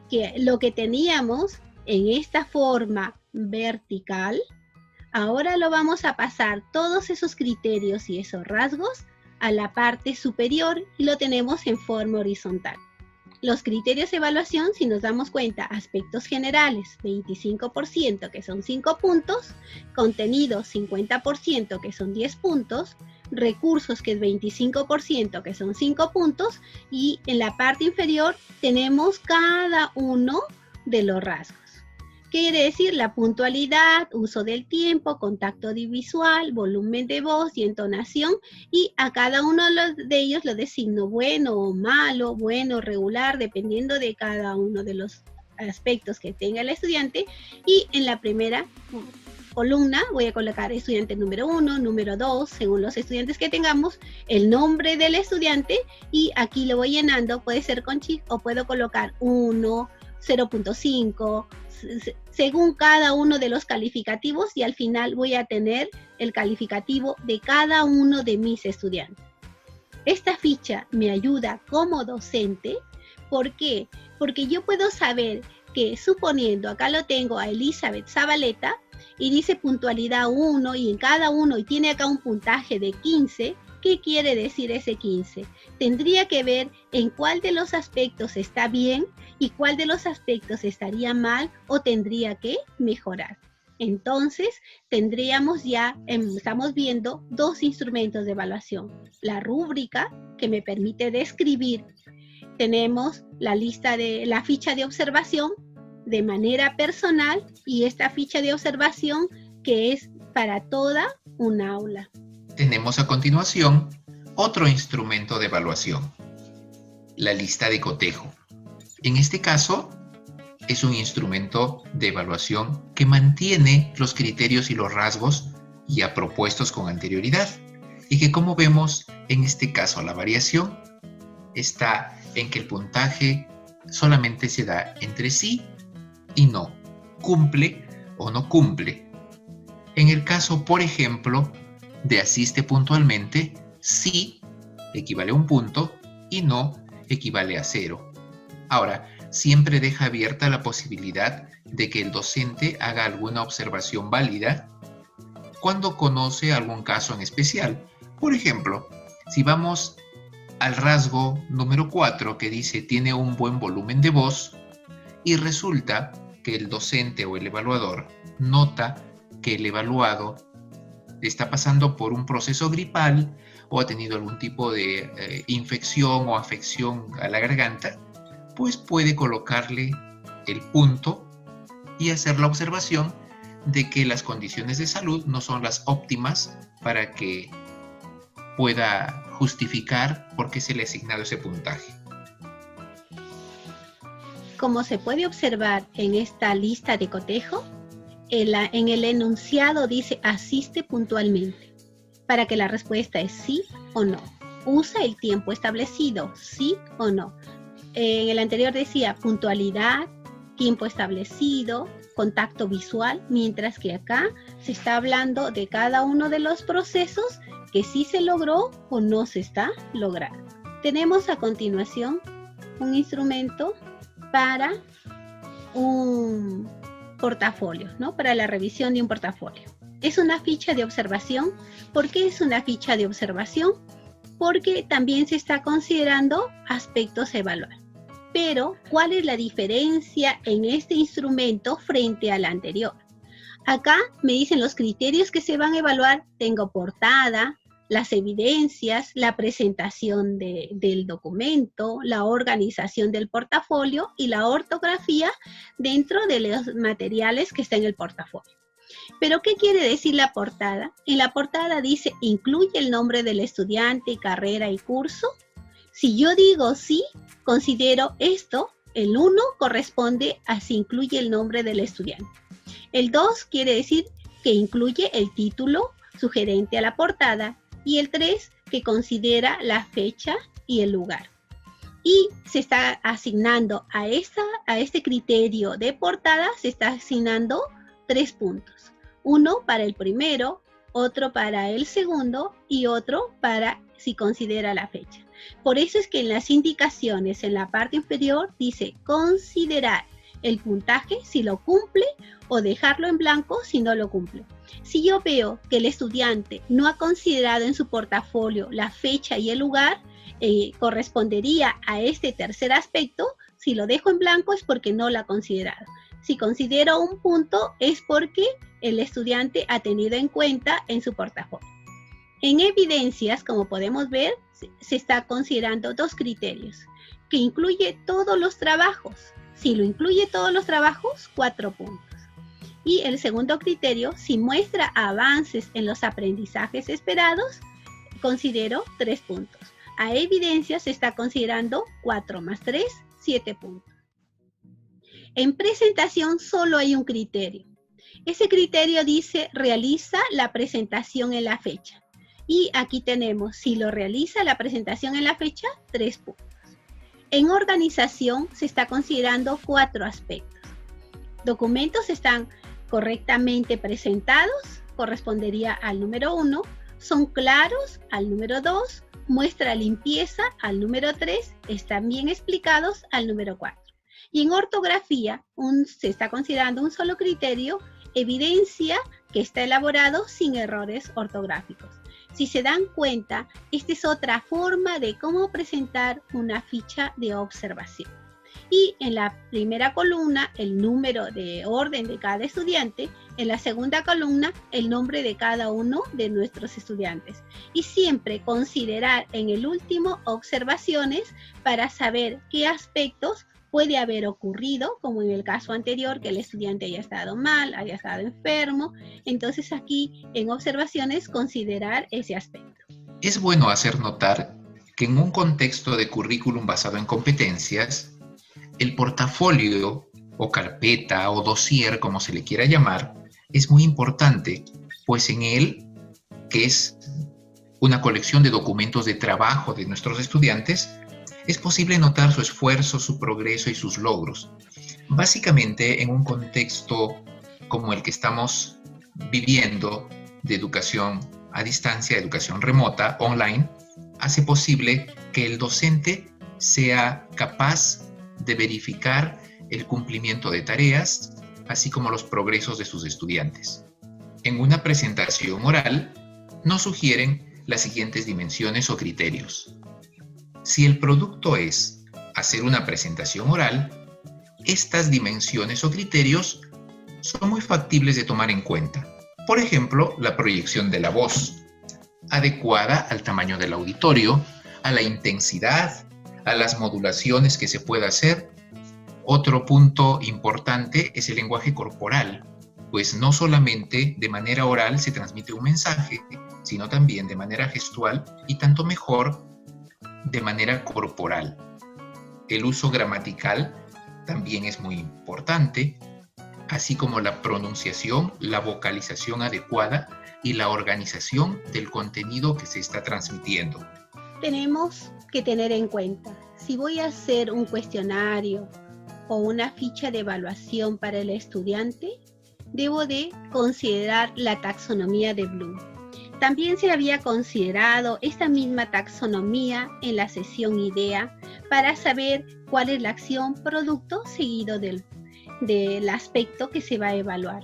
que lo que teníamos en esta forma vertical, ahora lo vamos a pasar todos esos criterios y esos rasgos a la parte superior y lo tenemos en forma horizontal. Los criterios de evaluación, si nos damos cuenta, aspectos generales, 25%, que son 5 puntos, contenido, 50%, que son 10 puntos, recursos, que es 25%, que son 5 puntos, y en la parte inferior tenemos cada uno de los rasgos. Quiere decir la puntualidad, uso del tiempo, contacto visual, volumen de voz y entonación, y a cada uno de ellos lo designo bueno o malo, bueno, regular, dependiendo de cada uno de los aspectos que tenga el estudiante. Y en la primera columna voy a colocar estudiante número 1, número 2, según los estudiantes que tengamos, el nombre del estudiante, y aquí lo voy llenando, puede ser con chip o puedo colocar 1, 0.5, según cada uno de los calificativos, y al final voy a tener el calificativo de cada uno de mis estudiantes. Esta ficha me ayuda como docente. ¿Por qué? Porque yo puedo saber que, suponiendo, acá lo tengo a Elizabeth Zabaleta, y dice puntualidad 1, y en cada uno, y tiene acá un puntaje de 15, ¿qué quiere decir ese 15? Tendría que ver en cuál de los aspectos está bien y cuál de los aspectos estaría mal o tendría que mejorar. Entonces, tendríamos ya, estamos viendo dos instrumentos de evaluación. La rúbrica, que me permite describir. Tenemos la ficha de observación de manera personal, y esta ficha de observación que es para toda un aula. Tenemos a continuación otro instrumento de evaluación, la lista de cotejo. En este caso, es un instrumento de evaluación que mantiene los criterios y los rasgos ya propuestos con anterioridad, y que, como vemos en este caso, la variación está en que el puntaje solamente se da entre sí y no, cumple o no cumple. En el caso, por ejemplo, de asiste puntualmente, sí equivale a un punto y no equivale a 0. Ahora, siempre deja abierta la posibilidad de que el docente haga alguna observación válida cuando conoce algún caso en especial. Por ejemplo, si vamos al rasgo número 4 que dice tiene un buen volumen de voz y resulta que el docente o el evaluador nota que el evaluado está pasando por un proceso gripal o ha tenido algún tipo de infección o afección a la garganta, pues puede colocarle el punto y hacer la observación de que las condiciones de salud no son las óptimas para que pueda justificar por qué se le ha asignado ese puntaje. Como se puede observar en esta lista de cotejo, en el enunciado dice asiste puntualmente, para que la respuesta es sí o no. Usa el tiempo establecido, sí o no. En el anterior decía puntualidad, tiempo establecido, contacto visual, mientras que acá se está hablando de cada uno de los procesos que sí se logró o no se está logrando. Tenemos a continuación un instrumento para un portafolio, ¿no? Para la revisión de un portafolio. Es una ficha de observación. ¿Por qué es una ficha de observación? Porque también se está considerando aspectos a evaluar. Pero, ¿cuál es la diferencia en este instrumento frente al anterior? Acá me dicen los criterios que se van a evaluar. Tengo portada, las evidencias, la presentación del documento, la organización del portafolio y la ortografía dentro de los materiales que está en el portafolio. ¿Pero qué quiere decir la portada? En la portada dice, incluye el nombre del estudiante, carrera y curso. Si yo digo sí, considero esto, el 1 corresponde a si incluye el nombre del estudiante. El 2 quiere decir que incluye el título sugerente a la portada. Y el 3, que considera la fecha y el lugar. Y se está asignando a este criterio de portada, se está asignando 3 puntos. Uno para el primero, otro para el segundo y otro para si considera la fecha. Por eso es que en las indicaciones, en la parte inferior, dice considerar el puntaje si lo cumple o dejarlo en blanco si no lo cumple. Si yo veo que el estudiante no ha considerado en su portafolio la fecha y el lugar, correspondería a este tercer aspecto. Si lo dejo en blanco es porque no lo ha considerado. Si considero un punto es porque el estudiante ha tenido en cuenta en su portafolio. En evidencias, como podemos ver, se está considerando 2 criterios, que incluye todos los trabajos. Si lo incluye todos los trabajos, 4 puntos. Y el segundo criterio, si muestra avances en los aprendizajes esperados, considero 3 puntos. A evidencia se está considerando 4 más 3, 7 puntos. En presentación solo hay un criterio. Ese criterio dice realiza la presentación en la fecha. Y aquí tenemos, si lo realiza la presentación en la fecha, 3 puntos. En organización se está considerando 4 aspectos. Documentos están correctamente presentados, correspondería al número 1, son claros al número 2, muestra limpieza al número 3, están bien explicados al número 4. Y en ortografía se está considerando un solo criterio, evidencia que está elaborado sin errores ortográficos. Si se dan cuenta, esta es otra forma de cómo presentar una ficha de observación. Y en la primera columna, el número de orden de cada estudiante. En la segunda columna, el nombre de cada uno de nuestros estudiantes. Y siempre considerar en el último observaciones para saber qué aspectos puede haber ocurrido, como en el caso anterior, que el estudiante haya estado mal, haya estado enfermo. Entonces aquí, en observaciones, considerar ese aspecto. Es bueno hacer notar que en un contexto de currículum basado en competencias, el portafolio o carpeta o dossier, como se le quiera llamar, es muy importante, pues en él, que es una colección de documentos de trabajo de nuestros estudiantes, es posible notar su esfuerzo, su progreso y sus logros. Básicamente, en un contexto como el que estamos viviendo de educación a distancia, educación remota, online, hace posible que el docente sea capaz de verificar el cumplimiento de tareas, así como los progresos de sus estudiantes. En una presentación oral, nos sugieren las siguientes dimensiones o criterios. Si el producto es hacer una presentación oral, estas dimensiones o criterios son muy factibles de tomar en cuenta. Por ejemplo, la proyección de la voz, adecuada al tamaño del auditorio, a la intensidad, a las modulaciones que se pueda hacer. Otro punto importante es el lenguaje corporal, pues no solamente de manera oral se transmite un mensaje, sino también de manera gestual y tanto mejor de manera corporal. El uso gramatical también es muy importante, así como la pronunciación, la vocalización adecuada y la organización del contenido que se está transmitiendo. Tenemos que tener en cuenta, si voy a hacer un cuestionario o una ficha de evaluación para el estudiante, debo de considerar la taxonomía de Bloom. También se había considerado esta misma taxonomía en la sesión IDEA para saber cuál es la acción producto seguido del aspecto que se va a evaluar.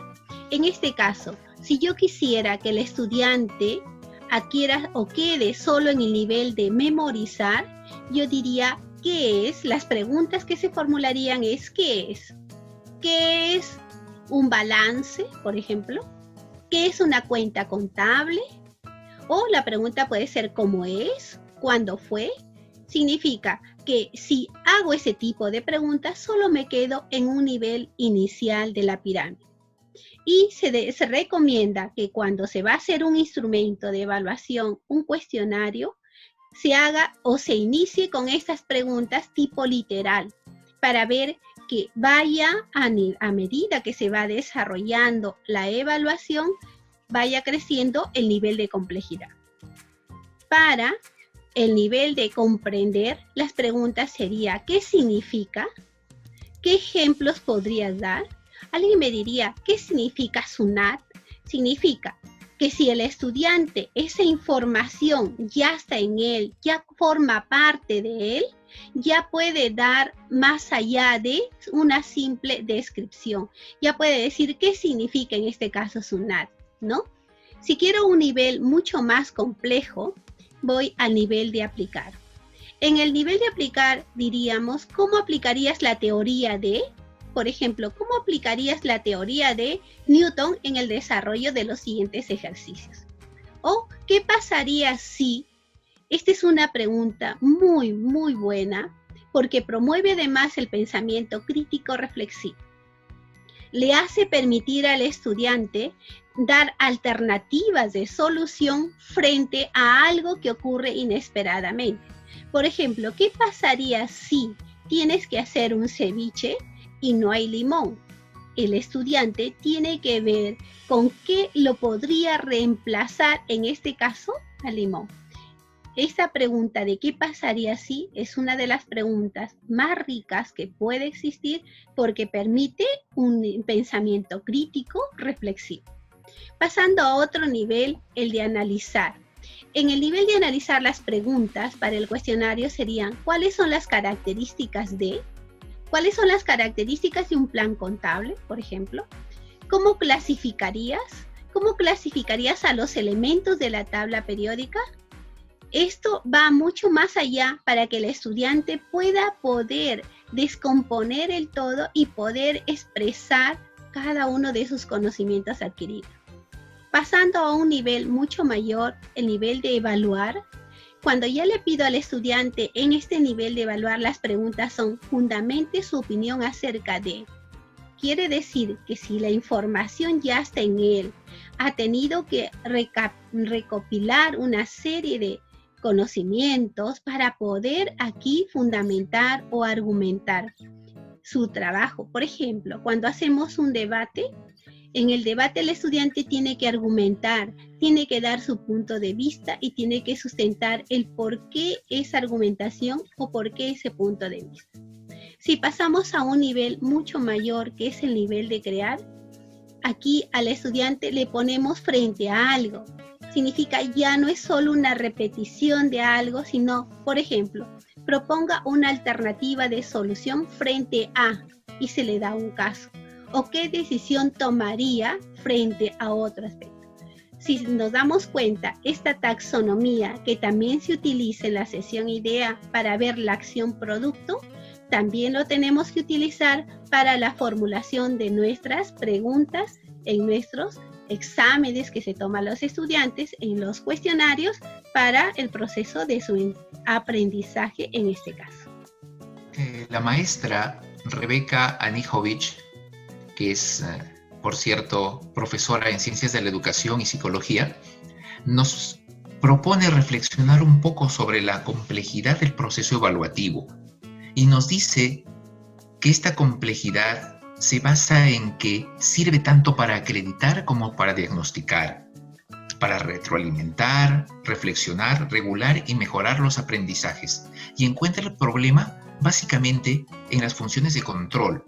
En este caso, si yo quisiera que el estudiante adquiera o quede solo en el nivel de memorizar, yo diría, ¿qué es? Las preguntas que se formularían es, ¿qué es? ¿Qué es un balance, por ejemplo? ¿Qué es una cuenta contable? O la pregunta puede ser ¿cómo es? ¿Cuándo fue? Significa que si hago ese tipo de preguntas, solo me quedo en un nivel inicial de la pirámide. Y se recomienda que cuando se va a hacer un instrumento de evaluación, un cuestionario, se haga o se inicie con estas preguntas tipo literal, para ver que vaya a medida que se va desarrollando la evaluación, vaya creciendo el nivel de complejidad. Para el nivel de comprender, las preguntas serían, ¿qué significa? ¿Qué ejemplos podrías dar? Alguien me diría, ¿qué significa SUNAT? Significa que si el estudiante, esa información ya está en él, ya forma parte de él, ya puede dar más allá de una simple descripción. Ya puede decir qué significa en este caso SUNAT, ¿no? Si quiero un nivel mucho más complejo, voy al nivel de aplicar. En el nivel de aplicar diríamos, ¿cómo aplicarías la teoría de? Por ejemplo, ¿cómo aplicarías la teoría de Newton en el desarrollo de los siguientes ejercicios? ¿O qué pasaría si? Esta es una pregunta muy, muy buena porque promueve además el pensamiento crítico reflexivo. Le hace permitir al estudiante dar alternativas de solución frente a algo que ocurre inesperadamente. Por ejemplo, ¿qué pasaría si tienes que hacer un ceviche y no hay limón? El estudiante tiene que ver con qué lo podría reemplazar, en este caso, al limón. Esta pregunta de qué pasaría si es una de las preguntas más ricas que puede existir porque permite un pensamiento crítico reflexivo. Pasando a otro nivel, el de analizar. En el nivel de analizar, las preguntas para el cuestionario serían, ¿cuáles son las características de? ¿Cuáles son las características de un plan contable, por ejemplo? ¿Cómo clasificarías? ¿Cómo clasificarías a los elementos de la tabla periódica? Esto va mucho más allá para que el estudiante pueda poder descomponer el todo y poder expresar cada uno de sus conocimientos adquiridos. Pasando a un nivel mucho mayor, el nivel de evaluar. Cuando ya le pido al estudiante en este nivel de evaluar, las preguntas son, fundamente su opinión acerca de. Quiere decir que si la información ya está en él, ha tenido que recopilar una serie de conocimientos para poder aquí fundamentar o argumentar su trabajo. Por ejemplo, cuando hacemos un debate, en el debate el estudiante tiene que argumentar, tiene que dar su punto de vista y tiene que sustentar el por qué esa argumentación o por qué ese punto de vista. Si pasamos a un nivel mucho mayor, que es el nivel de crear, aquí al estudiante le ponemos frente a algo. Significa ya no es solo una repetición de algo, sino, por ejemplo, proponga una alternativa de solución frente a, y se le da un caso, o qué decisión tomaría frente a otro aspecto. Si nos damos cuenta, esta taxonomía que también se utiliza en la sesión IDEA para ver la acción producto, también lo tenemos que utilizar para la formulación de nuestras preguntas en nuestros exámenes que se toman los estudiantes, en los cuestionarios para el proceso de su aprendizaje en este caso. La maestra Rebeca Anijovic, que es, por cierto, profesora en Ciencias de la Educación y Psicología, nos propone reflexionar un poco sobre la complejidad del proceso evaluativo y nos dice que esta complejidad se basa en que sirve tanto para acreditar como para diagnosticar, para retroalimentar, reflexionar, regular y mejorar los aprendizajes, y encuentra el problema básicamente en las funciones de control,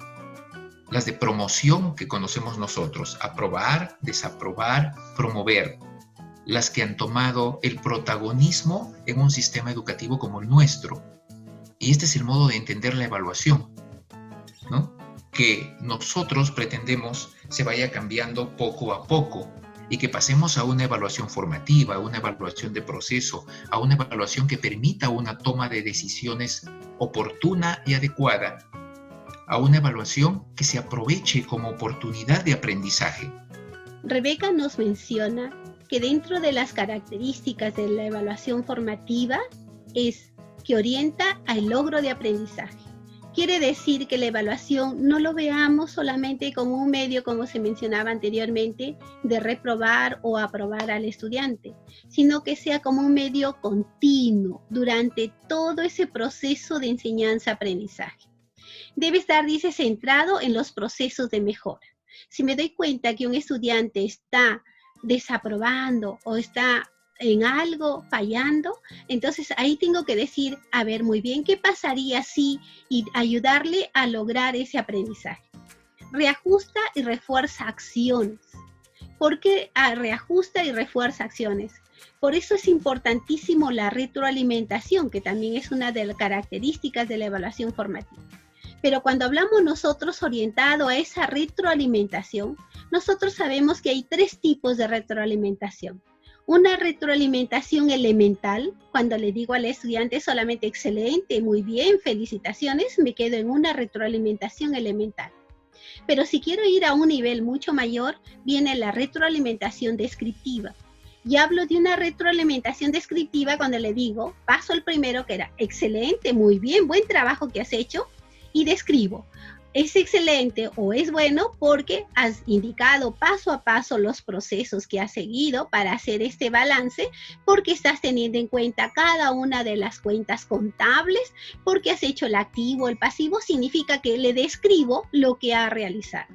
las de promoción que conocemos nosotros, aprobar, desaprobar, promover, las que han tomado el protagonismo en un sistema educativo como el nuestro. Y este es el modo de entender la evaluación, ¿no? Que nosotros pretendemos se vaya cambiando poco a poco y que pasemos a una evaluación formativa, a una evaluación de proceso, a una evaluación que permita una toma de decisiones oportuna y adecuada, a una evaluación que se aproveche como oportunidad de aprendizaje. Rebeca nos menciona que dentro de las características de la evaluación formativa es que orienta al logro de aprendizaje. Quiere decir que la evaluación no lo veamos solamente como un medio, como se mencionaba anteriormente, de reprobar o aprobar al estudiante, sino que sea como un medio continuo durante todo ese proceso de enseñanza-aprendizaje. Debe estar, dice, centrado en los procesos de mejora. Si me doy cuenta que un estudiante está desaprobando o está en algo fallando, entonces ahí tengo que decir, a ver, muy bien, ¿qué pasaría si y ayudarle a lograr ese aprendizaje? Reajusta y refuerza acciones. ¿Por qué reajusta y refuerza acciones? Por eso es importantísimo la retroalimentación, que también es una de las características de la evaluación formativa. Pero cuando hablamos nosotros orientado a esa retroalimentación, nosotros sabemos que hay 3 tipos de retroalimentación. Una retroalimentación elemental, cuando le digo al estudiante solamente excelente, muy bien, felicitaciones, me quedo en una retroalimentación elemental. Pero si quiero ir a un nivel mucho mayor, viene la retroalimentación descriptiva. Y hablo de una retroalimentación descriptiva cuando le digo, paso el primero que era excelente, muy bien, buen trabajo que has hecho, y describo. Es excelente o es bueno porque has indicado paso a paso los procesos que has seguido para hacer este balance, porque estás teniendo en cuenta cada una de las cuentas contables, porque has hecho el activo, el pasivo, significa que le describo lo que ha realizado.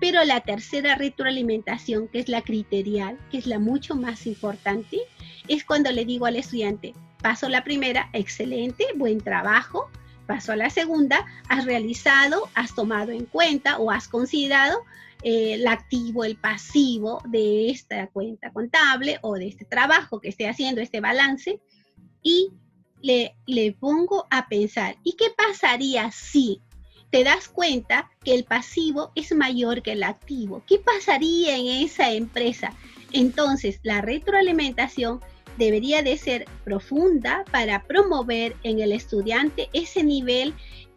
Pero la tercera retroalimentación, que es la criterial, que es la mucho más importante, es cuando le digo al estudiante, paso la primera, excelente, buen trabajo. Paso a la segunda, has realizado, has tomado en cuenta o has considerado el activo, el pasivo de esta cuenta contable o de este trabajo que esté haciendo, este balance, y le pongo a pensar, ¿y qué pasaría si te das cuenta que el pasivo es mayor que el activo? ¿Qué pasaría en esa empresa? Entonces, la retroalimentación debería de ser profunda para promover en el estudiante ese nivel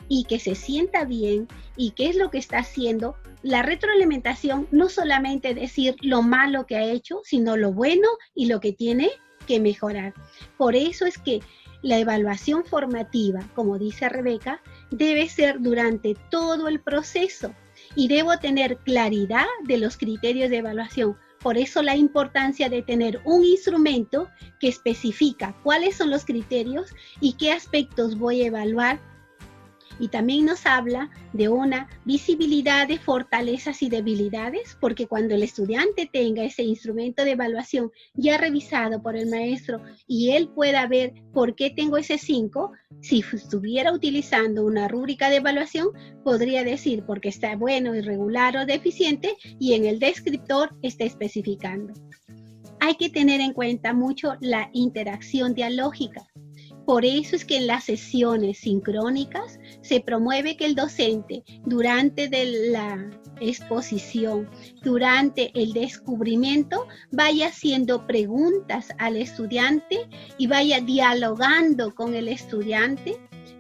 y que se sienta bien y qué es lo que está haciendo. La retroalimentación no solamente decir lo malo que ha hecho, sino lo bueno y lo que tiene que mejorar. Por eso es que la evaluación formativa, como dice Rebeca, debe ser durante todo el proceso y debo tener claridad de los criterios de evaluación. Por eso la importancia de tener un instrumento que especifica cuáles son los criterios y qué aspectos voy a evaluar. Y también nos habla de una visibilidad de fortalezas y debilidades, porque cuando el estudiante tenga ese instrumento de evaluación ya revisado por el maestro y él pueda ver por qué tengo ese 5, si estuviera utilizando una rúbrica de evaluación, podría decir porque está bueno, irregular o deficiente, y en el descriptor está especificando. Hay que tener en cuenta mucho la interacción dialógica. Por eso es que en las sesiones sincrónicas se promueve que el docente, durante la exposición, durante el descubrimiento, vaya haciendo preguntas al estudiante y vaya dialogando con el estudiante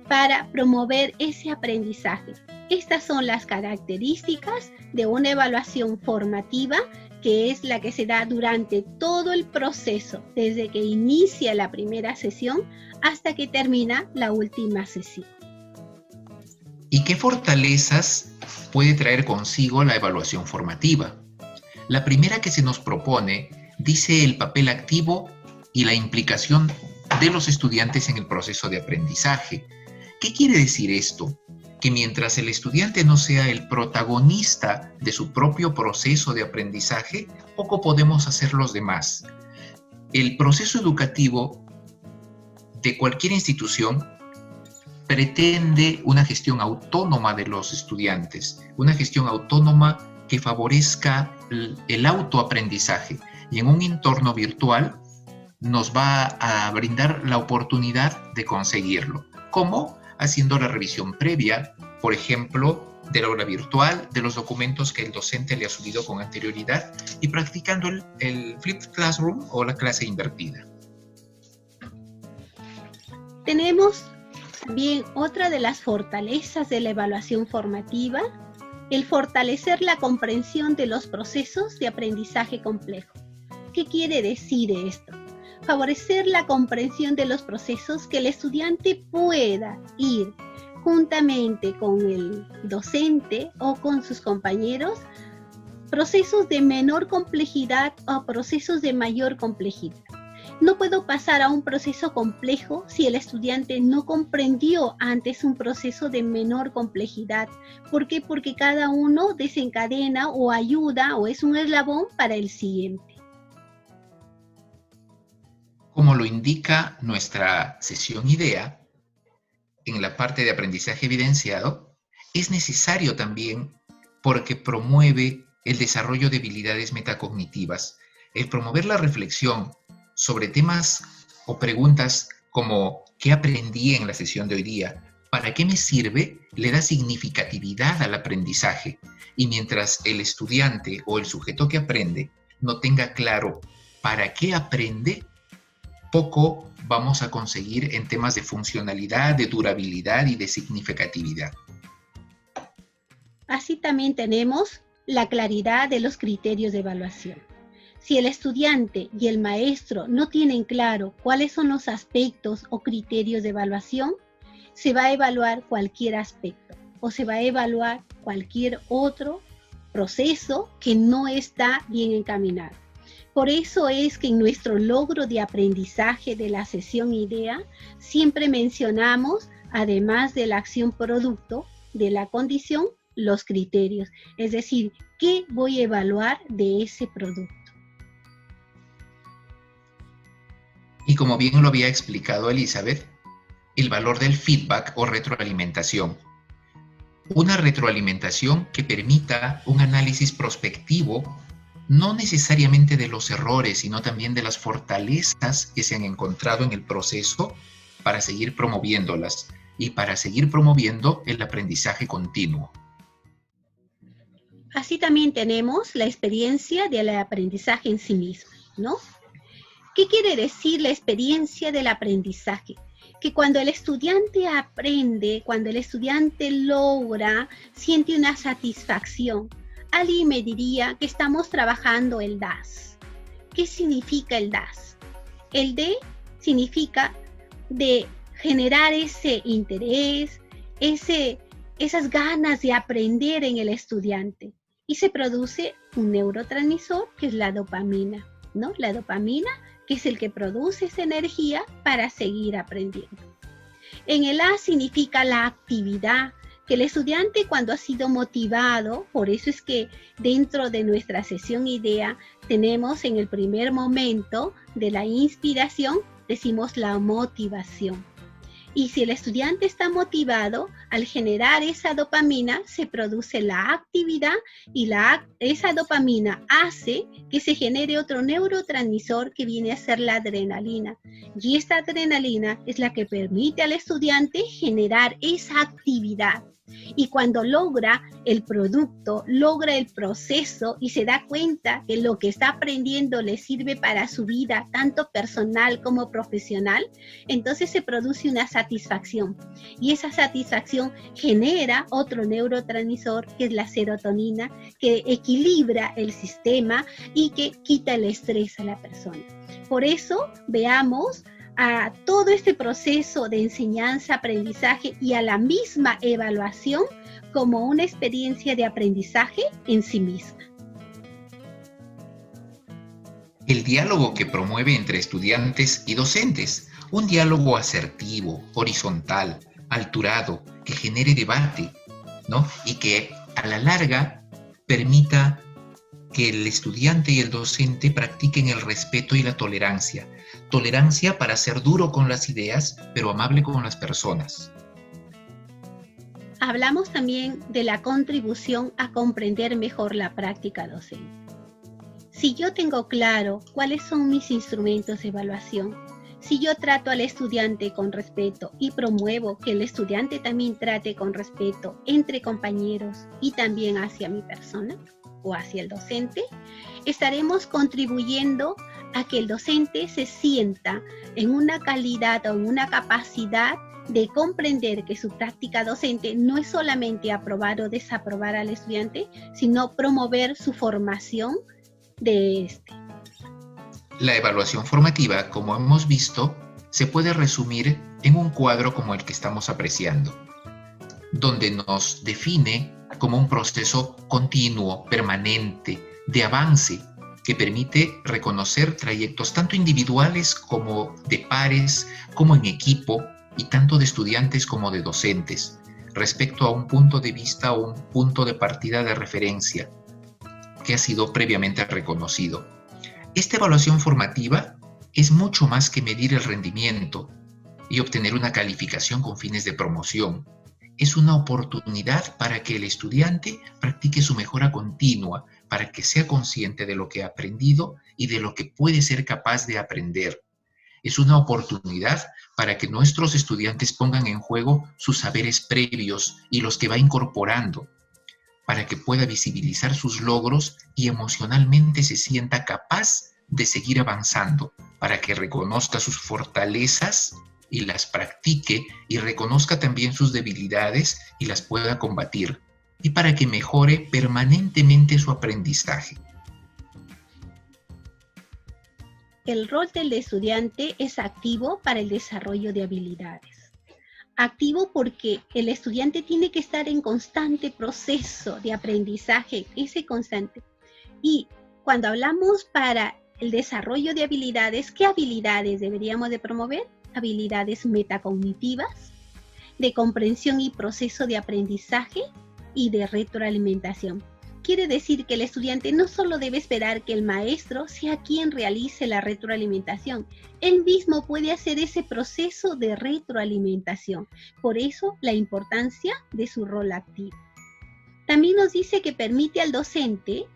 para promover ese aprendizaje. Estas son las características de una evaluación formativa, que es la que se da durante todo el proceso, desde que inicia la primera sesión hasta que termina la última sesión. ¿Y qué fortalezas puede traer consigo la evaluación formativa? La primera que se nos propone dice el papel activo y la implicación de los estudiantes en el proceso de aprendizaje. ¿Qué quiere decir esto? Que mientras el estudiante no sea el protagonista de su propio proceso de aprendizaje, poco podemos hacer los demás. El proceso educativo de cualquier institución pretende una gestión autónoma de los estudiantes, una gestión autónoma que favorezca el autoaprendizaje, y en un entorno virtual nos va a brindar la oportunidad de conseguirlo. ¿Cómo? Haciendo la revisión previa, por ejemplo, del aula virtual, de los documentos que el docente le ha subido con anterioridad, y practicando el Flipped Classroom o la clase invertida. Tenemos también otra de las fortalezas de la evaluación formativa, el fortalecer la comprensión de los procesos de aprendizaje complejo. ¿Qué quiere decir esto? Favorecer la comprensión de los procesos, que el estudiante pueda ir juntamente con el docente o con sus compañeros, procesos de menor complejidad o procesos de mayor complejidad. No puedo pasar a un proceso complejo si el estudiante no comprendió antes un proceso de menor complejidad. ¿Por qué? Porque cada uno desencadena o ayuda o es un eslabón para el siguiente. Como lo indica nuestra sesión IDEA, en la parte de aprendizaje evidenciado, es necesario también porque promueve el desarrollo de habilidades metacognitivas, el promover la reflexión sobre temas o preguntas como ¿qué aprendí en la sesión de hoy día? ¿Para qué me sirve? Le da significatividad al aprendizaje, y mientras el estudiante o el sujeto que aprende no tenga claro para qué aprende, poco vamos a conseguir en temas de funcionalidad, de durabilidad y de significatividad. Así también tenemos la claridad de los criterios de evaluación. Si el estudiante y el maestro no tienen claro cuáles son los aspectos o criterios de evaluación, se va a evaluar cualquier aspecto o se va a evaluar cualquier otro proceso que no está bien encaminado. Por eso es que en nuestro logro de aprendizaje de la sesión IDEA siempre mencionamos, además de la acción producto, de la condición, los criterios. Es decir, ¿qué voy a evaluar de ese producto? Y como bien lo había explicado Elizabeth, el valor del feedback o retroalimentación. Una retroalimentación que permita un análisis prospectivo, no necesariamente de los errores, sino también de las fortalezas que se han encontrado en el proceso para seguir promoviéndolas y para seguir promoviendo el aprendizaje continuo. Así también tenemos la experiencia del aprendizaje en sí mismo, ¿no? ¿Qué quiere decir la experiencia del aprendizaje? Que cuando el estudiante aprende, cuando el estudiante logra, siente una satisfacción. Alguien me diría que estamos trabajando el DAS. ¿Qué significa el DAS? El D significa de generar ese interés, esas ganas de aprender en el estudiante. Y se produce un neurotransmisor que es la dopamina, ¿no? La dopamina, que es el que produce esa energía para seguir aprendiendo. En el A significa la actividad, que el estudiante cuando ha sido motivado, por eso es que dentro de nuestra sesión IDEA tenemos en el primer momento de la inspiración, decimos la motivación. Y si el estudiante está motivado, al generar esa dopamina se produce la actividad y esa dopamina hace que se genere otro neurotransmisor que viene a ser la adrenalina. Y esta adrenalina es la que permite al estudiante generar esa actividad. Y cuando logra el producto, logra el proceso y se da cuenta que lo que está aprendiendo le sirve para su vida, tanto personal como profesional, entonces se produce una satisfacción. Y esa satisfacción genera otro neurotransmisor, que es la serotonina, que equilibra el sistema y que quita el estrés a la persona. Por eso, veamos a todo este proceso de enseñanza, aprendizaje y a la misma evaluación como una experiencia de aprendizaje en sí misma. El diálogo que promueve entre estudiantes y docentes, un diálogo asertivo, horizontal, alturado, que genere debate, ¿no? Y que a la larga permita que el estudiante y el docente practiquen el respeto y la tolerancia. Tolerancia para ser duro con las ideas, pero amable con las personas. Hablamos también de la contribución a comprender mejor la práctica docente. Si yo tengo claro cuáles son mis instrumentos de evaluación, si yo trato al estudiante con respeto y promuevo que el estudiante también trate con respeto entre compañeros y también hacia mi persona o hacia el docente, estaremos contribuyendo a que el docente se sienta en una calidad o en una capacidad de comprender que su práctica docente no es solamente aprobar o desaprobar al estudiante, sino promover su formación de este. La evaluación formativa, como hemos visto, se puede resumir en un cuadro como el que estamos apreciando, donde nos define como un proceso continuo, permanente, de avance, que permite reconocer trayectos tanto individuales como de pares, como en equipo, y tanto de estudiantes como de docentes, respecto a un punto de vista o un punto de partida de referencia que ha sido previamente reconocido. Esta evaluación formativa es mucho más que medir el rendimiento y obtener una calificación con fines de promoción. Es una oportunidad para que el estudiante practique su mejora continua, para que sea consciente de lo que ha aprendido y de lo que puede ser capaz de aprender. Es una oportunidad para que nuestros estudiantes pongan en juego sus saberes previos y los que va incorporando, para que pueda visibilizar sus logros y emocionalmente se sienta capaz de seguir avanzando, para que reconozca sus fortalezas y las practique y reconozca también sus debilidades y las pueda combatir, y para que mejore permanentemente su aprendizaje. El rol del estudiante es activo para el desarrollo de habilidades. Activo porque el estudiante tiene que estar en constante proceso de aprendizaje, ese constante. Y cuando hablamos para el desarrollo de habilidades, ¿qué habilidades deberíamos de promover? Habilidades metacognitivas, de comprensión y proceso de aprendizaje y de retroalimentación. Quiere decir que el estudiante no solo debe esperar que el maestro sea quien realice la retroalimentación, él mismo puede hacer ese proceso de retroalimentación. Por eso, la importancia de su rol activo. También nos dice que permite al docente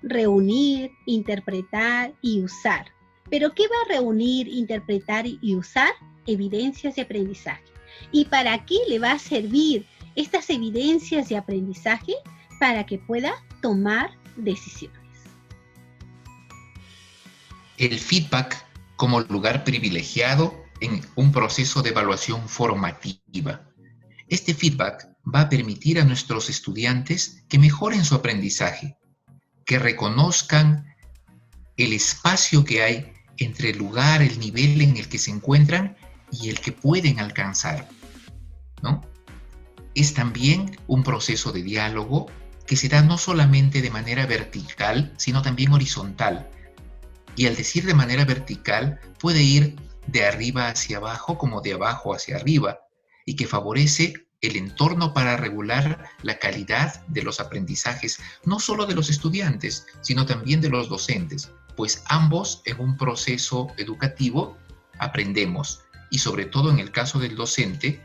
reunir, interpretar y usar. ¿Pero qué va a reunir, interpretar y usar? Evidencias de aprendizaje. ¿Y para qué le va a servir estas evidencias de aprendizaje? Para que pueda tomar decisiones. El feedback como lugar privilegiado en un proceso de evaluación formativa. Este feedback va a permitir a nuestros estudiantes que mejoren su aprendizaje, que reconozcan el espacio que hay entre el lugar, el nivel en el que se encuentran y el que pueden alcanzar, ¿no? Es también un proceso de diálogo que se da no solamente de manera vertical, sino también horizontal. Y al decir de manera vertical, puede ir de arriba hacia abajo como de abajo hacia arriba, y que favorece el entorno para regular la calidad de los aprendizajes, no solo de los estudiantes, sino también de los docentes, pues ambos en un proceso educativo aprendemos. Y sobre todo en el caso del docente,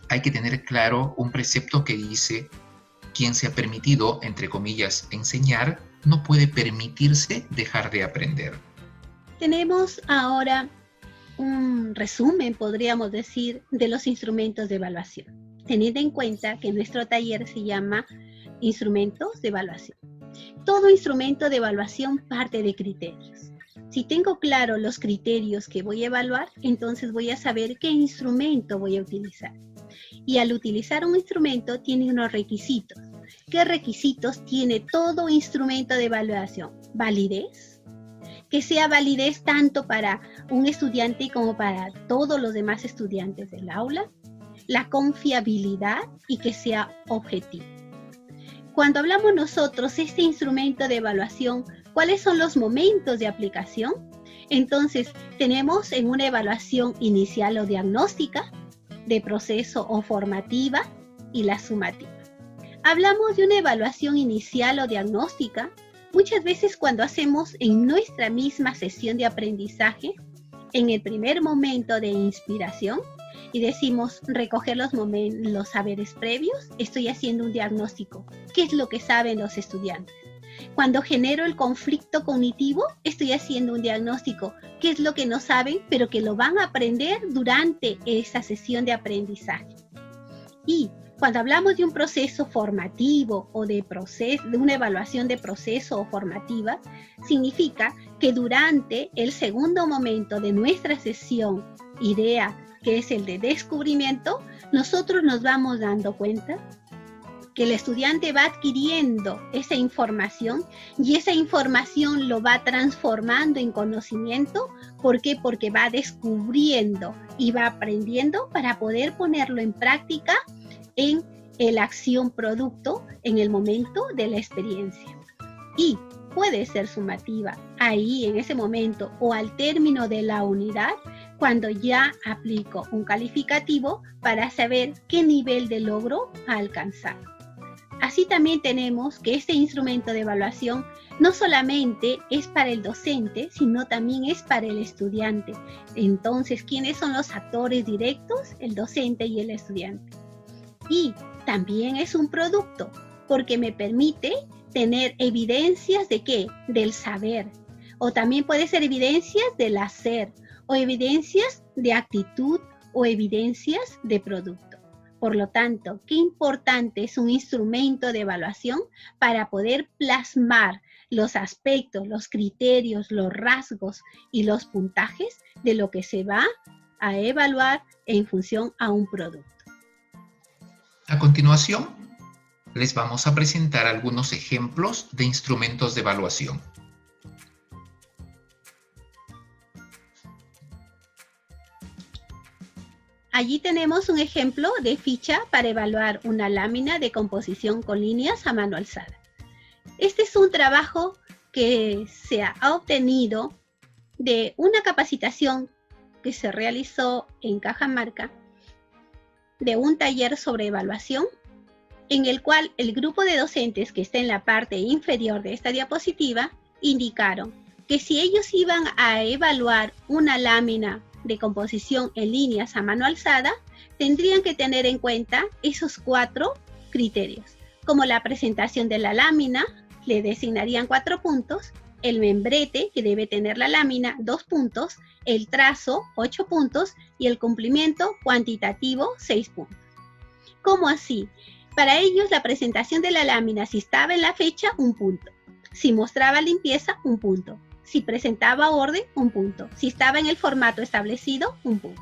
hay que tener claro un precepto que dice: quien se ha permitido, entre comillas, enseñar, no puede permitirse dejar de aprender. Tenemos ahora un resumen, podríamos decir, de los instrumentos de evaluación, teniendo en cuenta que nuestro taller se llama Instrumentos de Evaluación. Todo instrumento de evaluación parte de criterios. Si tengo claro los criterios que voy a evaluar, entonces voy a saber qué instrumento voy a utilizar. Y al utilizar un instrumento tiene unos requisitos. ¿Qué requisitos tiene todo instrumento de evaluación? Validez, que sea validez tanto para un estudiante como para todos los demás estudiantes del aula, la confiabilidad y que sea objetivo. Cuando hablamos nosotros este instrumento de evaluación, ¿cuáles son los momentos de aplicación? Entonces, tenemos en una evaluación inicial o diagnóstica, de proceso o formativa y la sumativa. Hablamos de una evaluación inicial o diagnóstica muchas veces cuando hacemos en nuestra misma sesión de aprendizaje, en el primer momento de inspiración, y decimos recoger los saberes previos, estoy haciendo un diagnóstico. ¿Qué es lo que saben los estudiantes? Cuando genero el conflicto cognitivo, estoy haciendo un diagnóstico. ¿Qué es lo que no saben, pero que lo van a aprender durante esa sesión de aprendizaje? Y cuando hablamos de un proceso formativo o de una evaluación de proceso o formativa, significa que durante el segundo momento de nuestra sesión, idea, que es el de descubrimiento, nosotros nos vamos dando cuenta que el estudiante va adquiriendo esa información y esa información lo va transformando en conocimiento. ¿Por qué? Porque va descubriendo y va aprendiendo para poder ponerlo en práctica en la acción producto en el momento de la experiencia. Y puede ser sumativa ahí en ese momento o al término de la unidad, cuando ya aplico un calificativo para saber qué nivel de logro ha alcanzado. Así también tenemos que este instrumento de evaluación no solamente es para el docente, sino también es para el estudiante. Entonces, ¿quiénes son los actores directos? El docente y el estudiante. Y también es un producto, porque me permite tener evidencias de ¿qué? Del saber. O también puede ser evidencias del hacer, o evidencias de actitud, o evidencias de producto. Por lo tanto, qué importante es un instrumento de evaluación para poder plasmar los aspectos, los criterios, los rasgos y los puntajes de lo que se va a evaluar en función a un producto. A continuación, les vamos a presentar algunos ejemplos de instrumentos de evaluación. Allí tenemos un ejemplo de ficha para evaluar una lámina de composición con líneas a mano alzada. Este es un trabajo que se ha obtenido de una capacitación que se realizó en Cajamarca, de un taller sobre evaluación, en el cual el grupo de docentes que está en la parte inferior de esta diapositiva indicaron que si ellos iban a evaluar una lámina de composición en líneas a mano alzada, tendrían que tener en cuenta esos 4 criterios, como la presentación de la lámina, le designarían 4 puntos, el membrete que debe tener la lámina, 2 puntos, el trazo, 8 puntos, y el cumplimiento cuantitativo, 6 puntos. ¿Cómo así? Para ellos la presentación de la lámina, si estaba en la fecha, 1 punto. Si mostraba limpieza, 1 punto. Si presentaba orden, 1 punto. Si estaba en el formato establecido, 1 punto.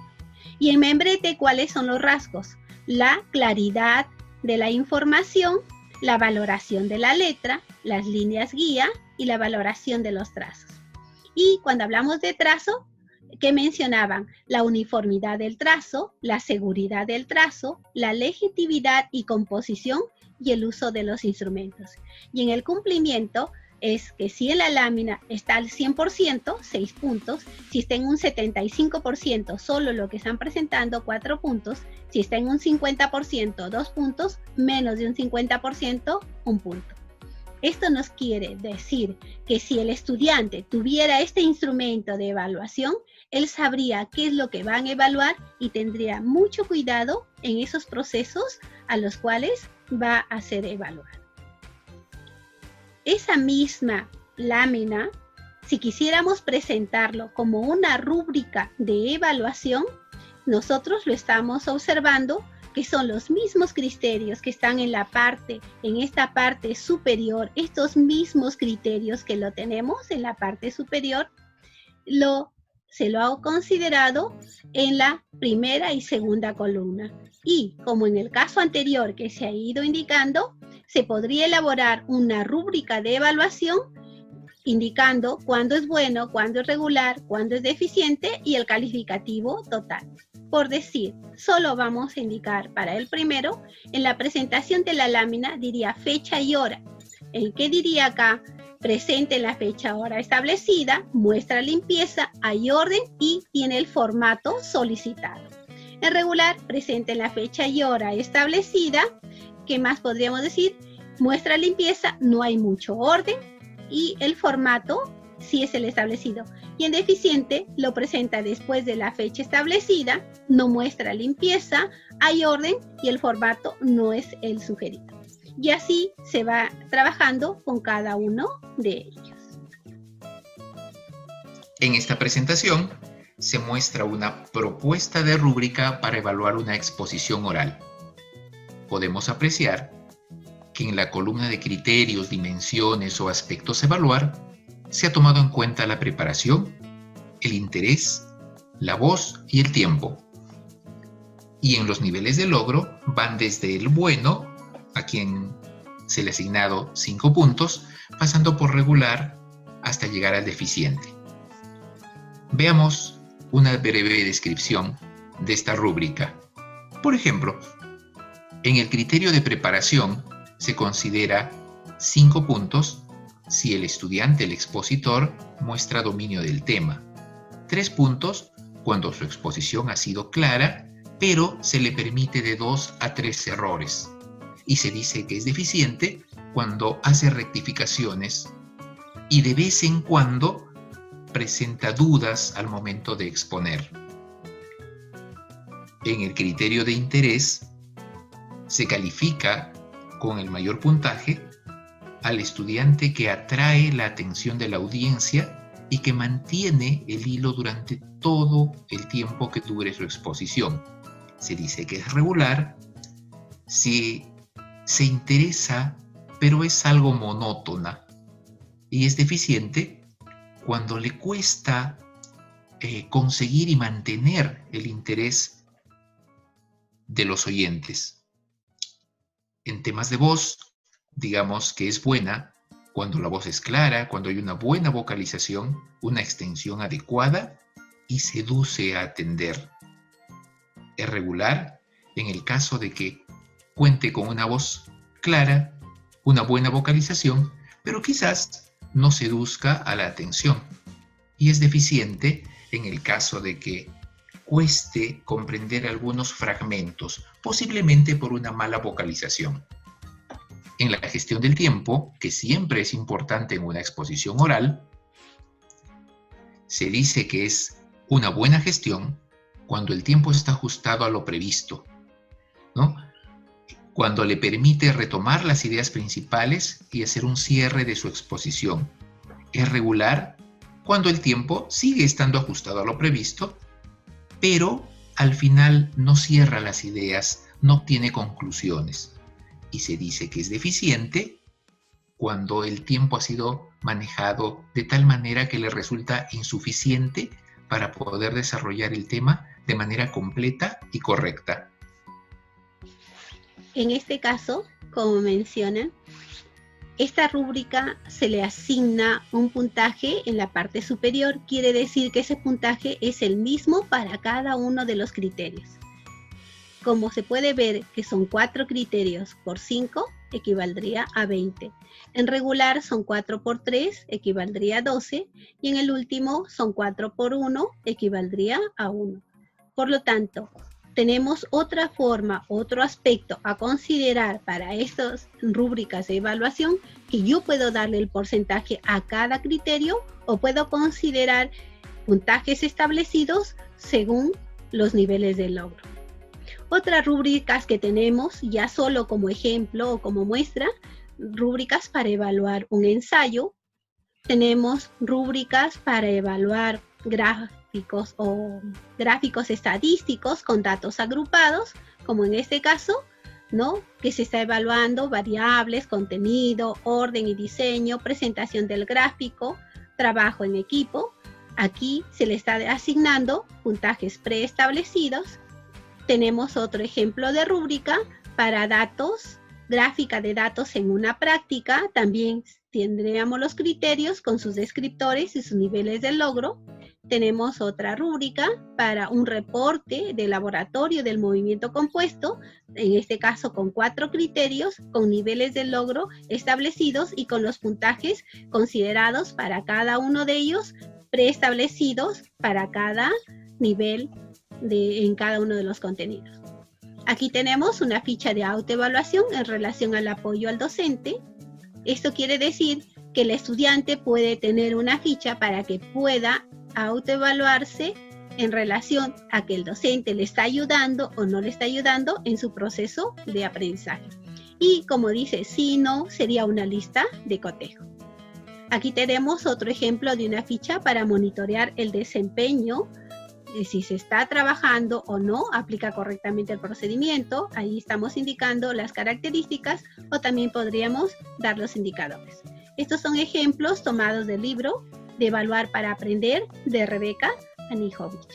Y en membrete, ¿cuáles son los rasgos? La claridad de la información, la valoración de la letra, las líneas guía y la valoración de los trazos. Y cuando hablamos de trazo, ¿qué mencionaban? La uniformidad del trazo, la seguridad del trazo, la legitimidad y composición y el uso de los instrumentos. Y en el cumplimiento es que si en la lámina está al 100%, 6 puntos, si está en un 75%, solo lo que están presentando, 4 puntos, si está en un 50%, 2 puntos, menos de un 50%, 1 punto. Esto nos quiere decir que si el estudiante tuviera este instrumento de evaluación, él sabría qué es lo que van a evaluar y tendría mucho cuidado en esos procesos a los cuales va a ser evaluado. Esa misma lámina, si quisiéramos presentarlo como una rúbrica de evaluación, nosotros lo estamos observando que son los mismos criterios que están en esta parte superior, estos mismos criterios que lo tenemos en la parte superior, se lo ha considerado en la primera y segunda columna. Y como en el caso anterior que se ha ido indicando, se podría elaborar una rúbrica de evaluación indicando cuándo es bueno, cuándo es regular, cuándo es deficiente y el calificativo total. Por decir, solo vamos a indicar para el primero, en la presentación de la lámina diría fecha y hora. ¿En qué diría acá? Presente la fecha hora establecida, muestra limpieza, hay orden y tiene el formato solicitado. En regular, presente la fecha y hora establecida. ¿Qué más podríamos decir? Muestra limpieza, no hay mucho orden y el formato sí es el establecido. Y en deficiente lo presenta después de la fecha establecida, no muestra limpieza, hay orden y el formato no es el sugerido. Y así se va trabajando con cada uno de ellos. En esta presentación se muestra una propuesta de rúbrica para evaluar una exposición oral. Podemos apreciar que en la columna de criterios, dimensiones o aspectos a evaluar, se ha tomado en cuenta la preparación, el interés, la voz y el tiempo. Y en los niveles de logro van desde el bueno, a quien se le ha asignado 5 puntos, pasando por regular hasta llegar al deficiente. Veamos una breve descripción de esta rúbrica. Por ejemplo, en el criterio de preparación se considera 5 puntos si el estudiante, el expositor, muestra dominio del tema. 3 puntos cuando su exposición ha sido clara, pero se le permite de 2 a 3 errores. Y se dice que es deficiente cuando hace rectificaciones y de vez en cuando presenta dudas al momento de exponer. En el criterio de interés se califica con el mayor puntaje al estudiante que atrae la atención de la audiencia y que mantiene el hilo durante todo el tiempo que dure su exposición. Se dice que es regular si se interesa, pero es algo monótona, y es deficiente cuando le cuesta conseguir y mantener el interés de los oyentes. En temas de voz, digamos que es buena cuando la voz es clara, cuando hay una buena vocalización, una extensión adecuada y seduce a atender. Es regular en el caso de que cuente con una voz clara, una buena vocalización, pero quizás no seduzca a la atención. Y es deficiente en el caso de que cueste comprender algunos fragmentos, posiblemente por una mala vocalización. En la gestión del tiempo, que siempre es importante en una exposición oral, se dice que es una buena gestión cuando el tiempo está ajustado a lo previsto, ¿no? Cuando le permite retomar las ideas principales y hacer un cierre de su exposición. Es regular cuando el tiempo sigue estando ajustado a lo previsto, pero al final no cierra las ideas, no obtiene conclusiones. Y se dice que es deficiente cuando el tiempo ha sido manejado de tal manera que le resulta insuficiente para poder desarrollar el tema de manera completa y correcta. En este caso, como mencionan, esta rúbrica se le asigna un puntaje en la parte superior, quiere decir que ese puntaje es el mismo para cada uno de los criterios. Como se puede ver que son 4 criterios por 5, equivaldría a 20. En regular son 4 por 3, equivaldría a 12. Y en el último son 4 por 1, equivaldría a 1. Por lo tanto, tenemos otra forma, otro aspecto a considerar para estas rúbricas de evaluación, que yo puedo darle el porcentaje a cada criterio o puedo considerar puntajes establecidos según los niveles de logro. Otras rúbricas que tenemos, ya solo como ejemplo o como muestra, rúbricas para evaluar un ensayo. Tenemos rúbricas para evaluar gráficos o gráficos estadísticos con datos agrupados, como en este caso, ¿no? Que se está evaluando variables, contenido, orden y diseño, presentación del gráfico, trabajo en equipo. Aquí se le está asignando puntajes preestablecidos. Tenemos otro ejemplo de rúbrica para datos, gráfica de datos en una práctica. También tendríamos los criterios con sus descriptores y sus niveles de logro. Tenemos otra rúbrica para un reporte de laboratorio del movimiento compuesto, en este caso con 4 criterios, con niveles de logro establecidos y con los puntajes considerados para cada uno de ellos, preestablecidos para cada nivel en cada uno de los contenidos. Aquí tenemos una ficha de autoevaluación en relación al apoyo al docente. Esto quiere decir que el estudiante puede tener una ficha para que pueda autoevaluarse en relación a que el docente le está ayudando o no le está ayudando en su proceso de aprendizaje. Y como dice, si no, sería una lista de cotejo. Aquí tenemos otro ejemplo de una ficha para monitorear el desempeño, si se está trabajando o no, aplica correctamente el procedimiento. Ahí estamos indicando las características o también podríamos dar los indicadores. Estos son ejemplos tomados del libro de Evaluar para Aprender de Rebeca Anijovic.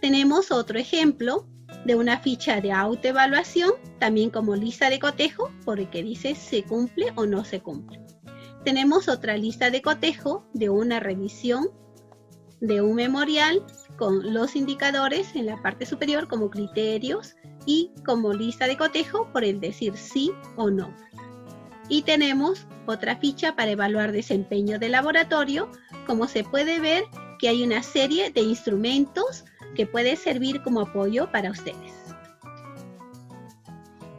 Tenemos otro ejemplo de una ficha de autoevaluación, también como lista de cotejo, por el que dice se cumple o no se cumple. Tenemos otra lista de cotejo de una revisión de un memorial con los indicadores en la parte superior como criterios y como lista de cotejo por el decir sí o no. Y tenemos otra ficha para evaluar desempeño de laboratorio. Como se puede ver que hay una serie de instrumentos que puede servir como apoyo para ustedes.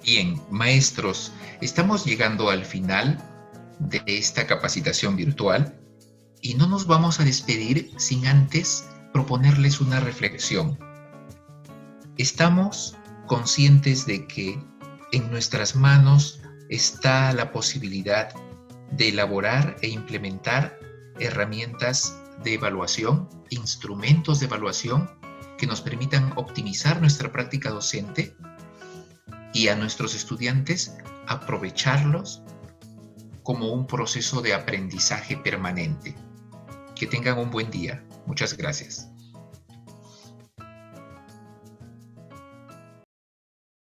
Bien, maestros, estamos llegando al final de esta capacitación virtual. Y no nos vamos a despedir sin antes proponerles una reflexión. Estamos conscientes de que en nuestras manos está la posibilidad de elaborar e implementar herramientas de evaluación, instrumentos de evaluación que nos permitan optimizar nuestra práctica docente y a nuestros estudiantes aprovecharlos como un proceso de aprendizaje permanente. Que tengan un buen día. Muchas gracias.